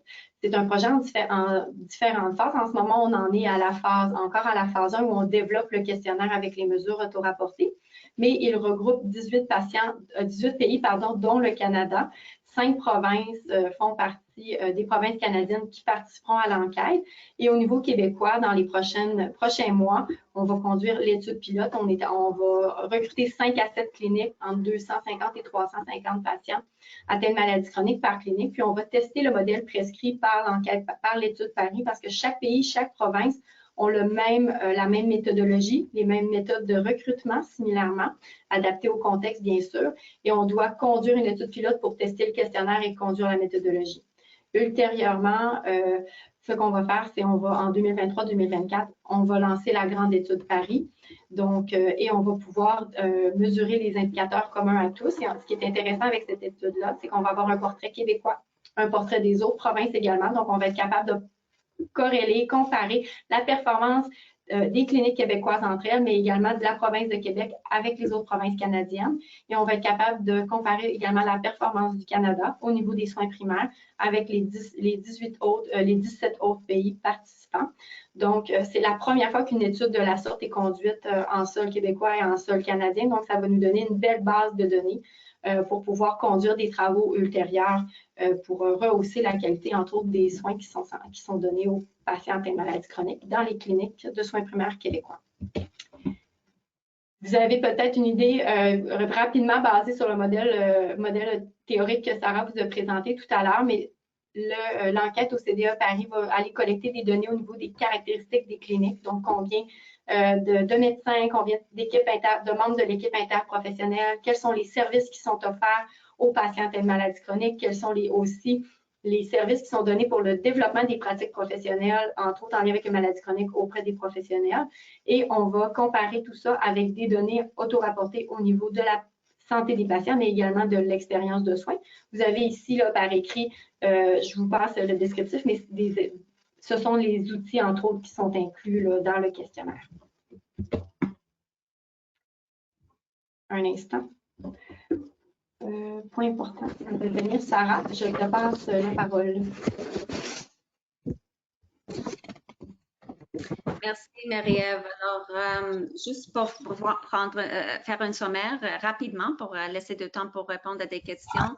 C'est un projet en différentes phases. En ce moment, on en est encore à la phase 1 où on développe le questionnaire avec les mesures auto-rapportées, mais il regroupe 18 pays, dont le Canada. 5 provinces font partie des provinces canadiennes qui participeront à l'enquête. Et au niveau québécois, dans les prochains mois, on va conduire l'étude pilote. On va recruter 5 à 7 cliniques entre 250 et 350 patients atteints de maladies chroniques par clinique. Puis on va tester le modèle prescrit par l'enquête, par l'étude Paris, parce que chaque pays, chaque province ont la même méthodologie, les mêmes méthodes de recrutement similairement, adaptées au contexte bien sûr, et on doit conduire une étude pilote pour tester le questionnaire et conduire la méthodologie. Ultérieurement, ce qu'on va faire, c'est en 2023-2024, on va lancer la grande étude Paris, donc, et on va pouvoir mesurer les indicateurs communs à tous. Et ce qui est intéressant avec cette étude-là, c'est qu'on va avoir un portrait québécois, un portrait des autres provinces également, donc on va être capable de corréler, comparer la performance des cliniques québécoises entre elles, mais également de la province de Québec avec les autres provinces canadiennes. Et on va être capable de comparer également la performance du Canada au niveau des soins primaires avec les 17 autres pays participants. Donc, c'est la première fois qu'une étude de la sorte est conduite en sol québécois et en sol canadien. Donc, ça va nous donner une belle base de données pour pouvoir conduire des travaux ultérieurs pour rehausser la qualité, entre autres, des soins qui sont donnés aux patients atteints de maladies chroniques dans les cliniques de soins primaires québécois. Vous avez peut-être une idée rapidement basée sur le modèle théorique que Sarah vous a présenté tout à l'heure, mais l'enquête au CDA Paris va aller collecter des données au niveau des caractéristiques des cliniques, donc combien de médecins, combien de membres de l'équipe interprofessionnelle, quels sont les services qui sont offerts aux patients atteints de maladies chroniques, quels sont aussi les services qui sont donnés pour le développement des pratiques professionnelles, entre autres en lien avec les maladies chroniques auprès des professionnels. Et on va comparer tout ça avec des données auto-rapportées au niveau de la santé des patients, mais également de l'expérience de soins. Vous avez ici, là, par écrit, je vous passe le descriptif, mais ce sont les outils, entre autres, qui sont inclus là, dans le questionnaire. Un instant. Point important, ça va venir Sarah. Je te passe la parole. Merci, Marie-Ève. Alors, juste pour pouvoir faire un sommaire rapidement pour laisser du temps pour répondre à des questions,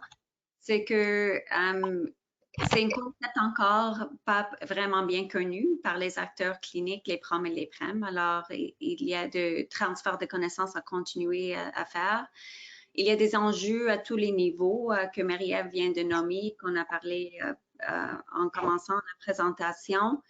c'est que c'est un concept encore pas vraiment bien connu par les acteurs cliniques, les PROM et les PREM. Alors, il y a de transferts de connaissances à continuer à faire. Il y a des enjeux à tous les niveaux que Marie-Ève vient de nommer, qu'on a parlé en commençant la présentation.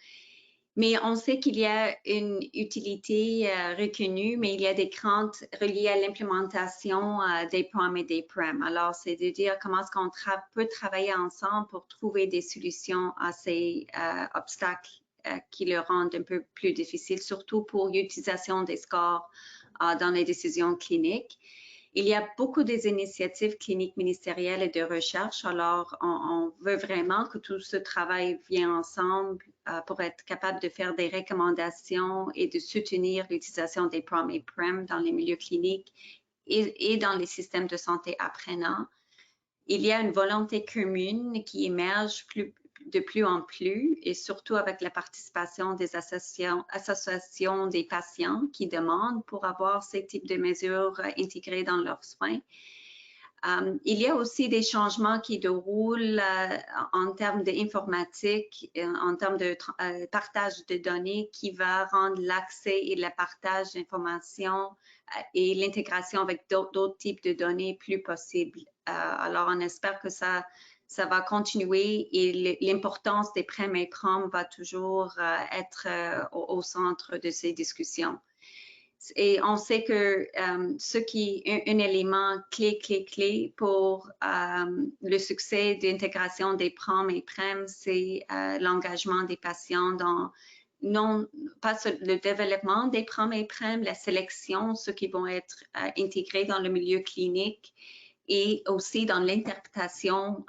Mais on sait qu'il y a une utilité reconnue, mais il y a des craintes reliées à l'implémentation des PROM et des PREM. Alors, c'est de dire comment est-ce qu'on peut travailler ensemble pour trouver des solutions à ces obstacles qui le rendent un peu plus difficile, surtout pour l'utilisation des scores dans les décisions cliniques. Il y a beaucoup des initiatives cliniques ministérielles et de recherche. Alors, on veut vraiment que tout ce travail vienne ensemble pour être capable de faire des recommandations et de soutenir l'utilisation des PROM et PREM dans les milieux cliniques et dans les systèmes de santé apprenants. Il y a une volonté commune qui émerge de plus en plus, et surtout avec la participation des associations des patients qui demandent pour avoir ces types de mesures intégrées dans leurs soins. Il y a aussi des changements qui déroulent en termes d'informatique, en termes de partage de données qui va rendre l'accès et le partage d'informations et l'intégration avec d'autres types de données plus possibles. Alors, on espère que ça va continuer et l'importance des PREM et PROM va toujours être au centre de ces discussions. Et on sait que ce qui est un élément clé pour le succès d'intégration des PROM et PREM, c'est l'engagement des patients dans pas le développement des PROM et PREM, la sélection, ceux qui vont être intégrés dans le milieu clinique, et aussi dans l'interprétation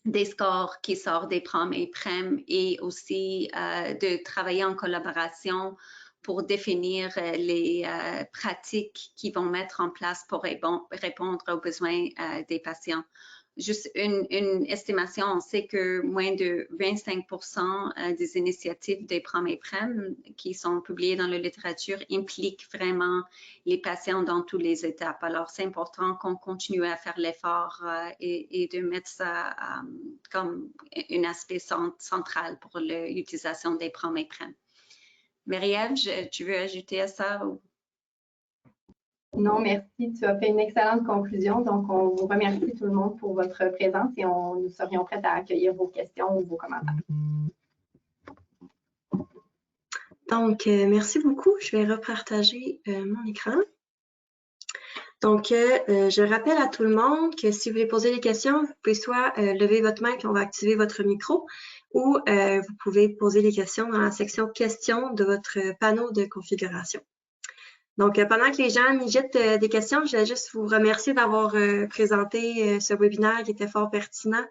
des scores qui sortent des PROM et PREM, et aussi de travailler en collaboration pour définir les pratiques qui vont mettre en place pour répondre aux besoins des patients. Juste une estimation, on sait que moins de 25% des initiatives des PROM et PREM qui sont publiées dans la littérature impliquent vraiment les patients dans toutes les étapes. Alors, c'est important qu'on continue à faire l'effort et de mettre ça comme un aspect central pour l'utilisation des PROM et PREM. Marie-Ève, tu veux ajouter à ça? Ou... Non, merci. Tu as fait une excellente conclusion. Donc, on vous remercie tout le monde pour votre présence et nous serions prêts à accueillir vos questions ou vos commentaires. Donc, merci beaucoup. Je vais repartager mon écran. Donc, je rappelle à tout le monde que si vous voulez poser des questions, vous pouvez soit lever votre main et on va activer votre micro, ou vous pouvez poser les questions dans la section questions de votre panneau de configuration. Donc, pendant que les gens m'y jettent des questions, je vais juste vous remercier d'avoir présenté ce webinaire qui était fort pertinent.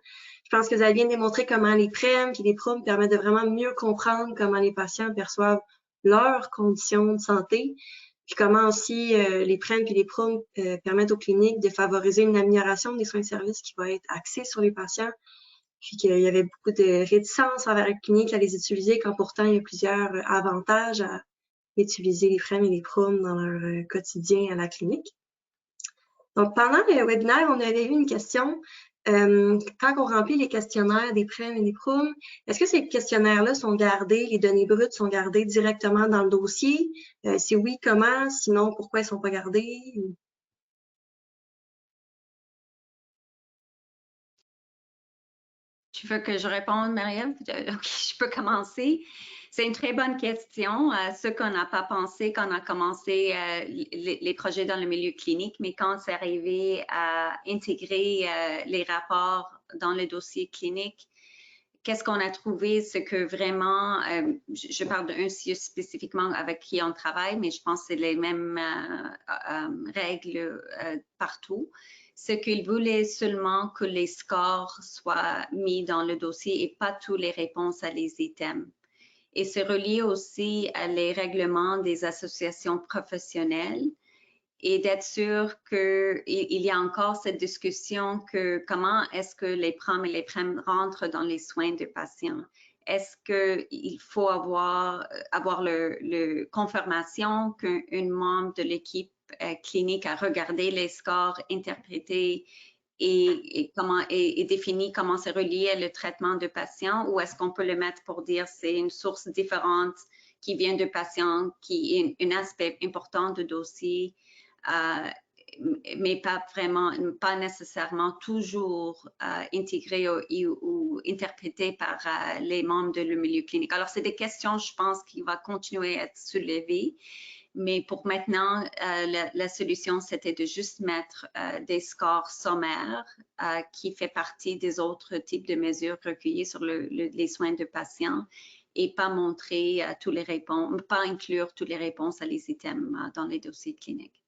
Je pense que vous avez bien démontré comment les PREM et les PROM permettent de vraiment mieux comprendre comment les patients perçoivent leurs conditions de santé, puis comment aussi les PREM et les PROM permettent aux cliniques de favoriser une amélioration des soins de service qui va être axée sur les patients, puis qu'il y avait beaucoup de réticence envers les cliniques à les utiliser, quand pourtant il y a plusieurs avantages à utiliser les PREM et les PROM dans leur quotidien à la clinique. Donc, pendant le webinaire, on avait eu une question quand on remplit les questionnaires des PREM et des PROM, est-ce que ces questionnaires-là sont gardés, les données brutes sont gardées directement dans le dossier? Si oui, comment? Sinon, pourquoi ils ne sont pas gardés? Tu veux que je réponde, Marie-Ève? OK, je peux commencer. C'est une très bonne question. Ce qu'on n'a pas pensé quand on a commencé les projets dans le milieu clinique, mais quand c'est arrivé à intégrer les rapports dans le dossier clinique, qu'est-ce qu'on a trouvé? C'est que vraiment, je parle d'un CIUS spécifiquement avec qui on travaille, mais je pense que c'est les mêmes règles partout. C'est qu'ils voulaient seulement que les scores soient mis dans le dossier et pas toutes les réponses à les items. Et c'est relié aussi à les règlements des associations professionnelles et d'être sûr qu'il y a encore cette discussion que comment est-ce que les PROM et les PREM rentrent dans les soins de patients. Est-ce qu'il faut avoir le confirmation qu'un membre de l'équipe clinique a regardé les scores, interprété et défini comment c'est relié le traitement de patients, ou est-ce qu'on peut le mettre pour dire c'est une source différente qui vient de patients, qui est un aspect important du dossier, mais pas nécessairement toujours intégré ou interprété par les membres de le milieu clinique. Alors, c'est des questions, je pense, qui vont continuer à être soulevées. Mais pour maintenant, la solution, c'était de juste mettre des scores sommaires qui fait partie des autres types de mesures recueillies sur les soins de patients et pas montrer tous les réponses, pas inclure toutes les réponses à les items dans les dossiers cliniques.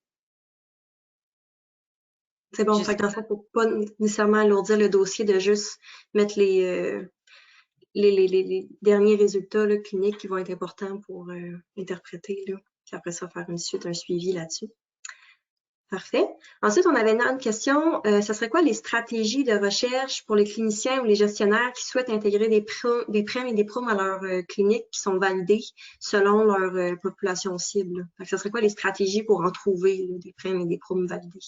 C'est bon, fait que dans le fond, pour pas nécessairement alourdir le dossier, de juste mettre les derniers résultats là, cliniques qui vont être importants pour interpréter, là. Puis après ça, faire une suite, un suivi là-dessus. Parfait. Ensuite, on avait une autre question. Ce serait quoi les stratégies de recherche pour les cliniciens ou les gestionnaires qui souhaitent intégrer des PREM et des PROM à leur clinique qui sont validées selon leur population cible? Fait que ce serait quoi les stratégies pour en trouver là, des PREM et des PROM validés?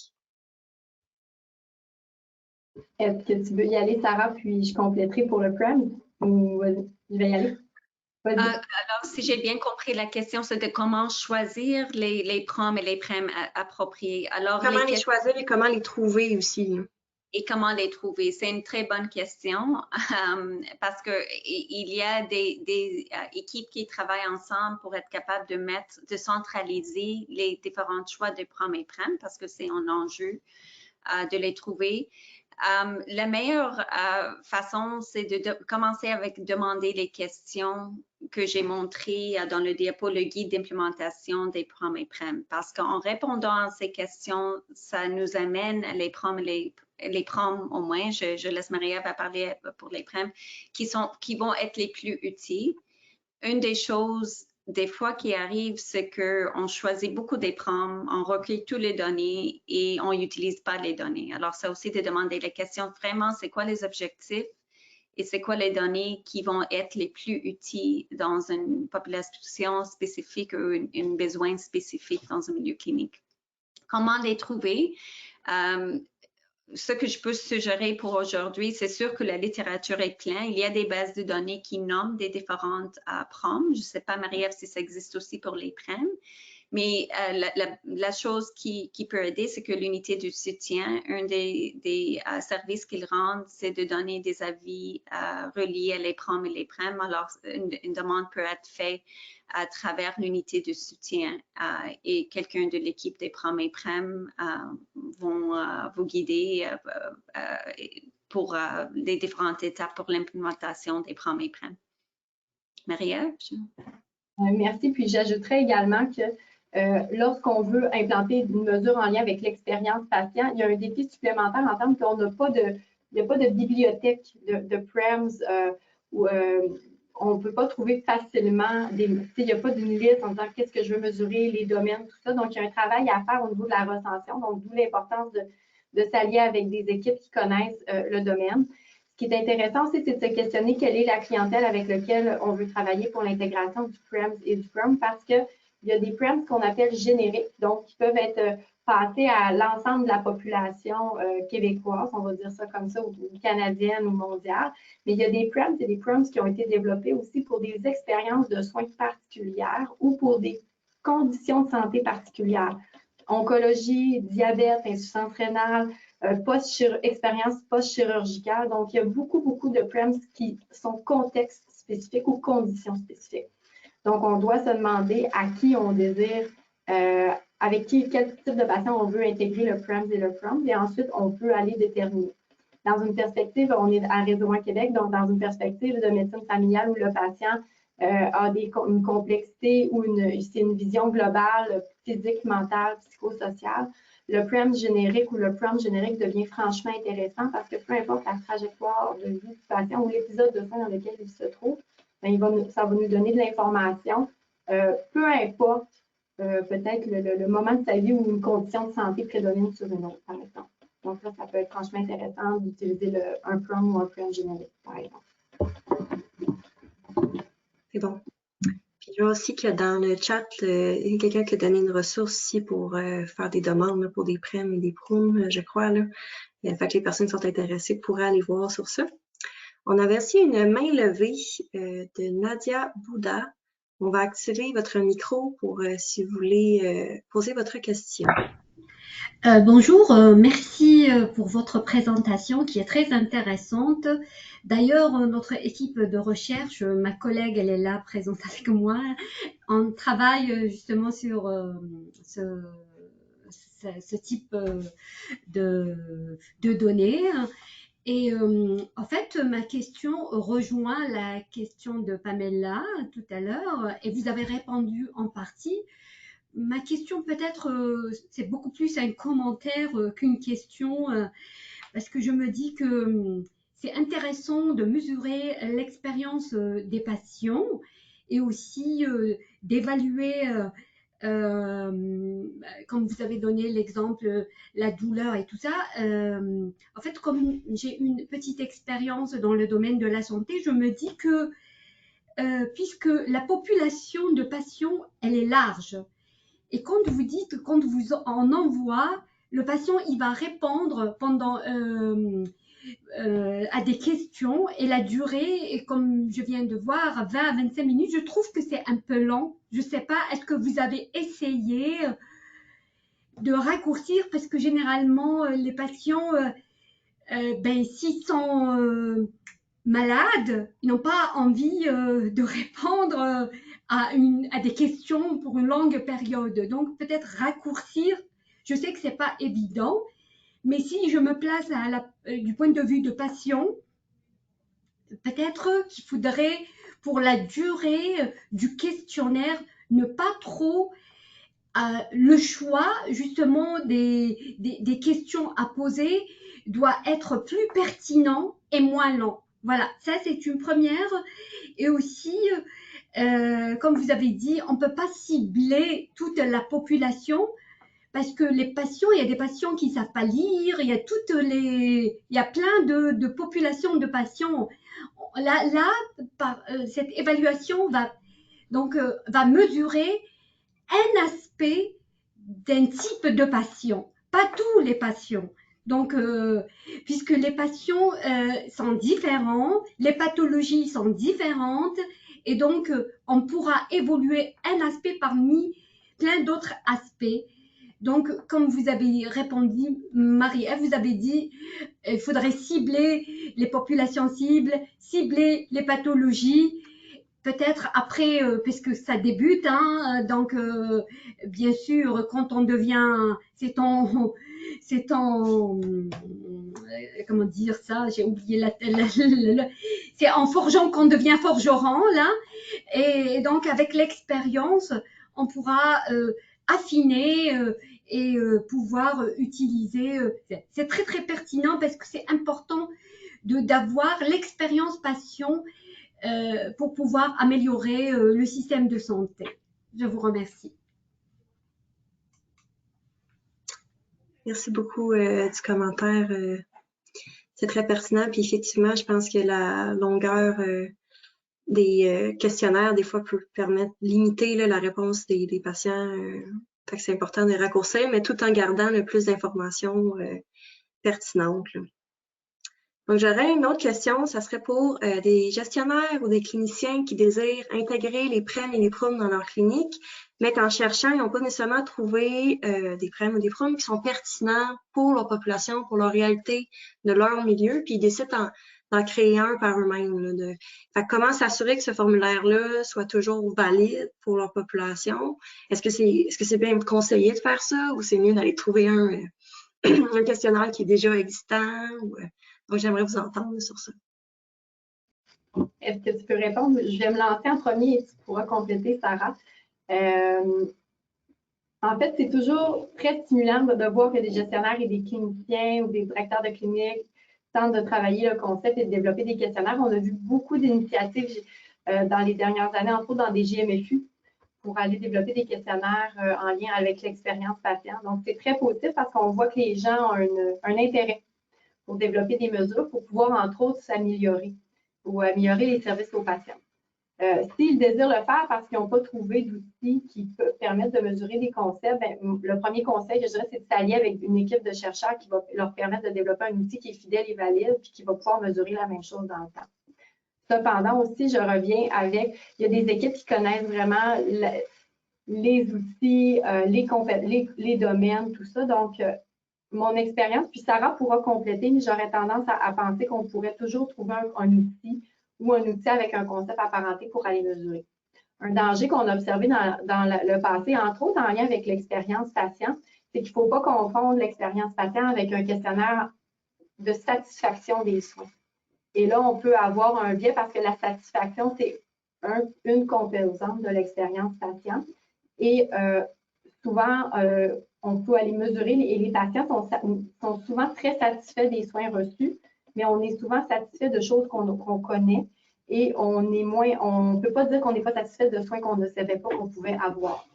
Est-ce que tu veux y aller, Sarah, puis je compléterai pour le PREM? Ou je vais y aller? Alors, si j'ai bien compris la question, c'est de comment choisir les PROM et les PREM appropriés. Alors, comment les choisir et comment les trouver aussi? Hein? Et comment les trouver? C'est une très bonne question parce qu'il y a des équipes qui travaillent ensemble pour être capables de centraliser les différents choix de PROM et PREM parce que c'est un enjeu de les trouver. La meilleure façon, c'est de commencer avec demander les questions que j'ai montrées dans le diapo, le guide d'implémentation des PROM et PREM. Parce qu'en répondant à ces questions, ça nous amène les PROM et les PROM au moins, je laisse Marie-Ève parler pour les PREM, qui vont être les plus utiles. Une des choses des fois qui arrive, c'est qu'on choisit beaucoup des PROM, on recueille toutes les données et on n'utilise pas les données. Alors, ça aussi de demander les questions, vraiment, c'est quoi les objectifs et c'est quoi les données qui vont être les plus utiles dans une population spécifique ou un besoin spécifique dans un milieu clinique. Comment les trouver? Ce que je peux suggérer pour aujourd'hui, c'est sûr que la littérature est pleine. Il y a des bases de données qui nomment des différentes PROM. Je ne sais pas, Marie-Ève, si ça existe aussi pour les PREM. Mais la chose qui peut aider, c'est que l'unité de soutien, un des services qu'ils rendent, c'est de donner des avis reliés à les PROM et les PREM. Alors, une demande peut être faite à travers l'unité de soutien et quelqu'un de l'équipe des PROM et PREM vont vous guider pour les différentes étapes pour l'implémentation des PROM et PREM. Marie-Ève? Merci. Puis j'ajouterais également que lorsqu'on veut implanter une mesure en lien avec l'expérience patient, il y a un défi supplémentaire en termes qu'on n'a pas de bibliothèque de PREMS où on ne peut pas trouver facilement il n'y a pas d'une liste en disant qu'est-ce que je veux mesurer, les domaines, tout ça. Donc, il y a un travail à faire au niveau de la recension, donc d'où l'importance de s'allier avec des équipes qui connaissent le domaine. Ce qui est intéressant aussi, c'est de se questionner quelle est la clientèle avec laquelle on veut travailler pour l'intégration du PREMS et du PROM parce que Il y a des PREMS qu'on appelle génériques, donc qui peuvent être passés à l'ensemble de la population québécoise, on va dire ça comme ça, ou canadienne ou mondiale. Mais il y a des PREMS et des PREMS qui ont été développés aussi pour des expériences de soins particulières ou pour des conditions de santé particulières. Oncologie, diabète, insuffisance rénale, expérience post-chirurgicale. Donc, il y a beaucoup de PREMS qui sont contexte spécifiques ou conditions spécifiques. Donc, on doit se demander à qui on désire, avec quel type de patient on veut intégrer le PREMS et le PROMS, et ensuite, on peut aller déterminer. Dans une perspective, on est à Réseau Québec, donc dans une perspective de médecine familiale où le patient a une complexité ou c'est une vision globale, physique, mentale, psychosociale, le PREMS générique ou le PROMS générique devient franchement intéressant parce que peu importe la trajectoire de vie du patient ou l'épisode de soins dans lequel il se trouve, bien, ça va nous donner de l'information, peu importe peut-être le moment de sa vie ou une condition de santé prédomine sur une autre, par exemple. Donc là, ça peut être franchement intéressant d'utiliser un PROM ou un PREM générique, par exemple. C'est bon. Puis je vois aussi que dans le chat, il y a quelqu'un qui a donné une ressource ici pour faire des demandes là, pour des PREM et des PROM, je crois. Là. Fait que les personnes qui sont intéressées pourraient aller voir sur ça. On avait aussi une main levée de Nadia Bouda. On va activer votre micro pour si vous voulez poser votre question. Bonjour, merci pour votre présentation qui est très intéressante. D'ailleurs, notre équipe de recherche, ma collègue, elle est là présente avec moi, on travaille justement sur ce type de données. Et en fait, ma question rejoint la question de Pamela tout à l'heure, et vous avez répondu en partie. Ma question peut-être, c'est beaucoup plus un commentaire qu'une question, parce que je me dis que c'est intéressant de mesurer l'expérience des patients et aussi d'évaluer, comme vous avez donné l'exemple, la douleur et tout ça. En fait, comme j'ai une petite expérience dans le domaine de la santé, je me dis que puisque la population de patients, elle est large, et quand vous dites, quand vous en envoie, le patient, il va répondre pendant à des questions et la durée, comme je viens de voir, 20 à 25 minutes, je trouve que c'est un peu long. Je ne sais pas, est-ce que vous avez essayé de raccourcir, parce que généralement, les patients, s'ils sont malades, ils n'ont pas envie de répondre à des questions pour une longue période. Donc, peut-être raccourcir, je sais que ce n'est pas évident, mais si je me place du point de vue de patient, peut-être qu'il faudrait, pour la durée du questionnaire, ne pas trop le choix, justement, des questions à poser doit être plus pertinent et moins lent. Voilà, ça c'est une première. Et aussi, comme vous avez dit, on ne peut pas cibler toute la population parce que les patients, il y a des patients qui ne savent pas lire, il y a plein de populations de patients. Cette évaluation va mesurer un aspect d'un type de patient, pas tous les patients. Donc, puisque les patients sont différents, les pathologies sont différentes, et donc on pourra évoluer un aspect parmi plein d'autres aspects. Donc, comme vous avez répondu, Marie-Ève, vous avez dit il faudrait cibler les populations cibles, cibler les pathologies. Peut-être après, puisque ça débute, hein, donc bien sûr, quand on devient, comment dire ça, j'ai oublié c'est en forgeant qu'on devient forgeron, là, et donc avec l'expérience, on pourra affiner et pouvoir utiliser, c'est très très pertinent parce que c'est important d'avoir l'expérience patient pour pouvoir améliorer le système de santé. Je vous remercie. Merci beaucoup du commentaire. C'est très pertinent. Puis effectivement, je pense que la longueur des questionnaires, des fois, peut permettre de limiter là, la réponse des patients. Fait que c'est important de raccourcir, mais tout en gardant le plus d'informations pertinentes. Là. Donc, j'aurais une autre question, ça serait pour des gestionnaires ou des cliniciens qui désirent intégrer les PREM et les PROM dans leur clinique, mais qu'en cherchant, ils n'ont pas nécessairement trouvé des PREM ou des PROM qui sont pertinents pour leur population, pour leur réalité de leur milieu, puis ils décident d'en créer un par eux-mêmes. Fait que comment s'assurer que ce formulaire-là soit toujours valide pour leur population? Est-ce que c'est bien conseillé de faire ça ou c'est mieux d'aller trouver un questionnaire qui est déjà existant? Donc, j'aimerais vous entendre sur ça. Est-ce que tu peux répondre? Je vais me lancer en premier et tu pourras compléter, Sarah. En fait, c'est toujours très stimulant de voir que des gestionnaires et des cliniciens ou des directeurs de clinique tentent de travailler le concept et de développer des questionnaires. On a vu beaucoup d'initiatives dans les dernières années, entre autres dans des JMFU, pour aller développer des questionnaires en lien avec l'expérience patient. Donc, c'est très positif parce qu'on voit que les gens ont un intérêt pour développer des mesures pour pouvoir, entre autres, s'améliorer ou améliorer les services aux patients. S'ils désirent le faire parce qu'ils n'ont pas trouvé d'outils qui peuvent permettre de mesurer des concepts, le premier conseil que je dirais, c'est de s'allier avec une équipe de chercheurs qui va leur permettre de développer un outil qui est fidèle et valide puis qui va pouvoir mesurer la même chose dans le temps. Cependant, aussi, je reviens avec, il y a des équipes qui connaissent vraiment les outils, les domaines, tout ça. Donc, mon expérience, puis Sarah pourra compléter, mais j'aurais tendance à penser qu'on pourrait toujours trouver un outil ou un outil avec un concept apparenté pour aller mesurer. Un danger qu'on a observé dans le passé, entre autres en lien avec l'expérience patient, c'est qu'il ne faut pas confondre l'expérience patient avec un questionnaire de satisfaction des soins. Et là, on peut avoir un biais parce que la satisfaction, c'est une composante de l'expérience patient. Et souvent, on peut aller mesurer et les patients sont souvent très satisfaits des soins reçus, mais on est souvent satisfait de choses qu'on connaît et on ne peut pas dire qu'on n'est pas satisfait de soins qu'on ne savait pas qu'on pouvait avoir.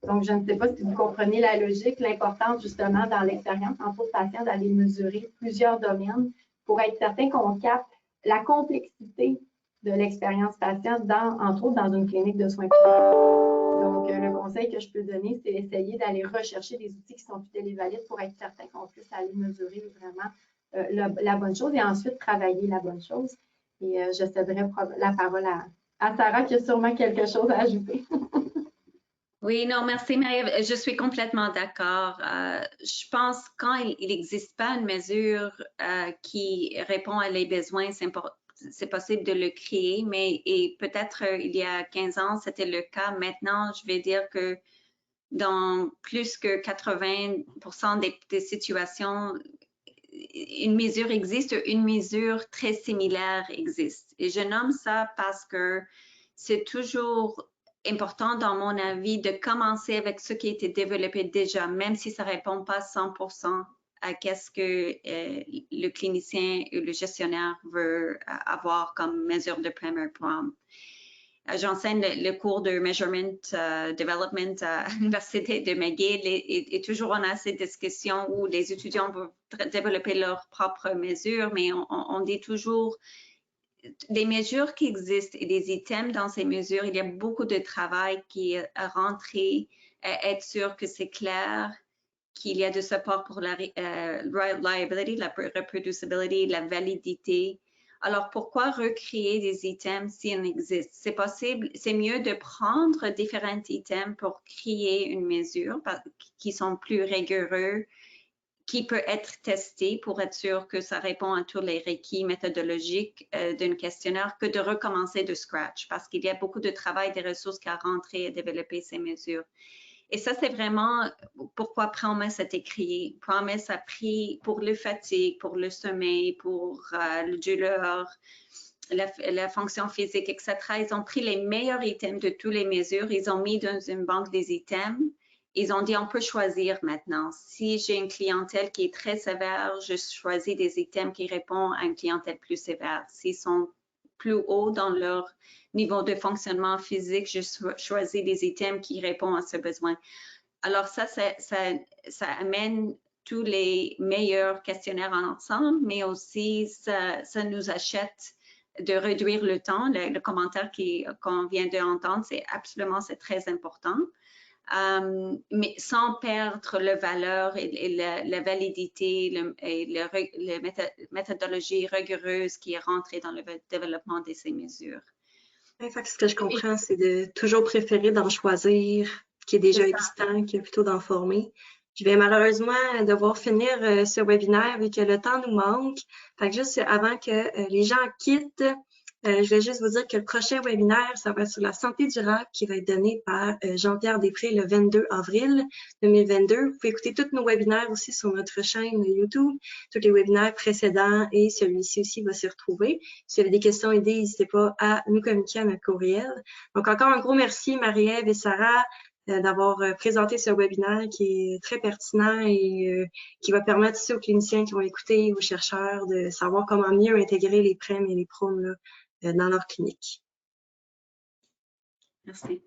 Donc, je ne sais pas si vous comprenez la logique, l'importance justement dans l'expérience en tant que patient d'aller mesurer plusieurs domaines pour être certain qu'on capte la complexité de l'expérience patient, entre autres dans une clinique de soins primaires. Donc, le conseil que je peux donner, c'est d'essayer d'aller rechercher des outils qui sont fidèles et valides pour être certain qu'on puisse aller mesurer vraiment la bonne chose et ensuite travailler la bonne chose. Et je céderai la parole à Sarah qui a sûrement quelque chose à ajouter. Oui, non, merci Marie. Je suis complètement d'accord. Je pense quand il n'existe pas une mesure qui répond à les besoins, c'est possible de le créer, mais peut-être il y a 15 ans, c'était le cas. Maintenant, je vais dire que dans plus que 80% des situations, une mesure existe, une mesure très similaire existe. Et je nomme ça parce que c'est toujours important, dans mon avis, de commencer avec ce qui a été développé déjà, même si ça ne répond pas 100% à qu'est-ce que le clinicien ou le gestionnaire veut avoir comme mesure de premier point. J'enseigne le cours de Measurement Development à l'Université de McGill et toujours on a cette discussion où les étudiants vont développer leurs propres mesures, mais on dit toujours des mesures qui existent et des items dans ces mesures, il y a beaucoup de travail qui est rentré, être sûr que c'est clair, qu'il y a de support pour la reliability, la reproducibility, la validité. Alors, pourquoi recréer des items s'ils existent? C'est possible, c'est mieux de prendre différents items pour créer une mesure qui sont plus rigoureux, qui peut être testé pour être sûr que ça répond à tous les requis méthodologiques d'un questionnaire que de recommencer de scratch parce qu'il y a beaucoup de travail, des ressources qui a rentré et développer ces mesures. Et ça, c'est vraiment pourquoi Promise a été créé. Promise a pris pour le fatigue, pour le sommeil, pour le douleur, la fonction physique, etc. Ils ont pris les meilleurs items de toutes les mesures, ils ont mis dans une banque des items. Ils ont dit, on peut choisir maintenant. Si j'ai une clientèle qui est très sévère, je choisis des items qui répondent à une clientèle plus sévère. S'ils sont plus hauts dans leur niveau de fonctionnement physique, je choisis des items qui répondent à ce besoin. Alors ça amène tous les meilleurs questionnaires ensemble, mais aussi ça nous achète de réduire le temps. Le commentaire qu'on vient d'entendre, c'est très important. Mais sans perdre la valeur et la validité et la méthodologie rigoureuse qui est rentrée dans le développement de ces mesures. Ce que je comprends, c'est de toujours préférer d'en choisir qui est déjà existant que plutôt d'en former. Je vais malheureusement devoir finir ce webinaire vu que le temps nous manque. Fait que juste avant que les gens quittent, je vais juste vous dire que le prochain webinaire, ça va être sur la santé durable qui va être donné par Jean-Pierre Després le 22 avril 2022. Vous pouvez écouter tous nos webinaires aussi sur notre chaîne YouTube. Tous les webinaires précédents et celui-ci aussi va s'y retrouver. Si vous avez des questions et idées, n'hésitez pas à nous communiquer à notre courriel. Donc encore un gros merci Marie-Ève et Sarah d'avoir présenté ce webinaire qui est très pertinent et qui va permettre aussi aux cliniciens qui vont écouter, aux chercheurs, de savoir comment mieux intégrer les PREM et les PROM là, dans leur clinique. Merci.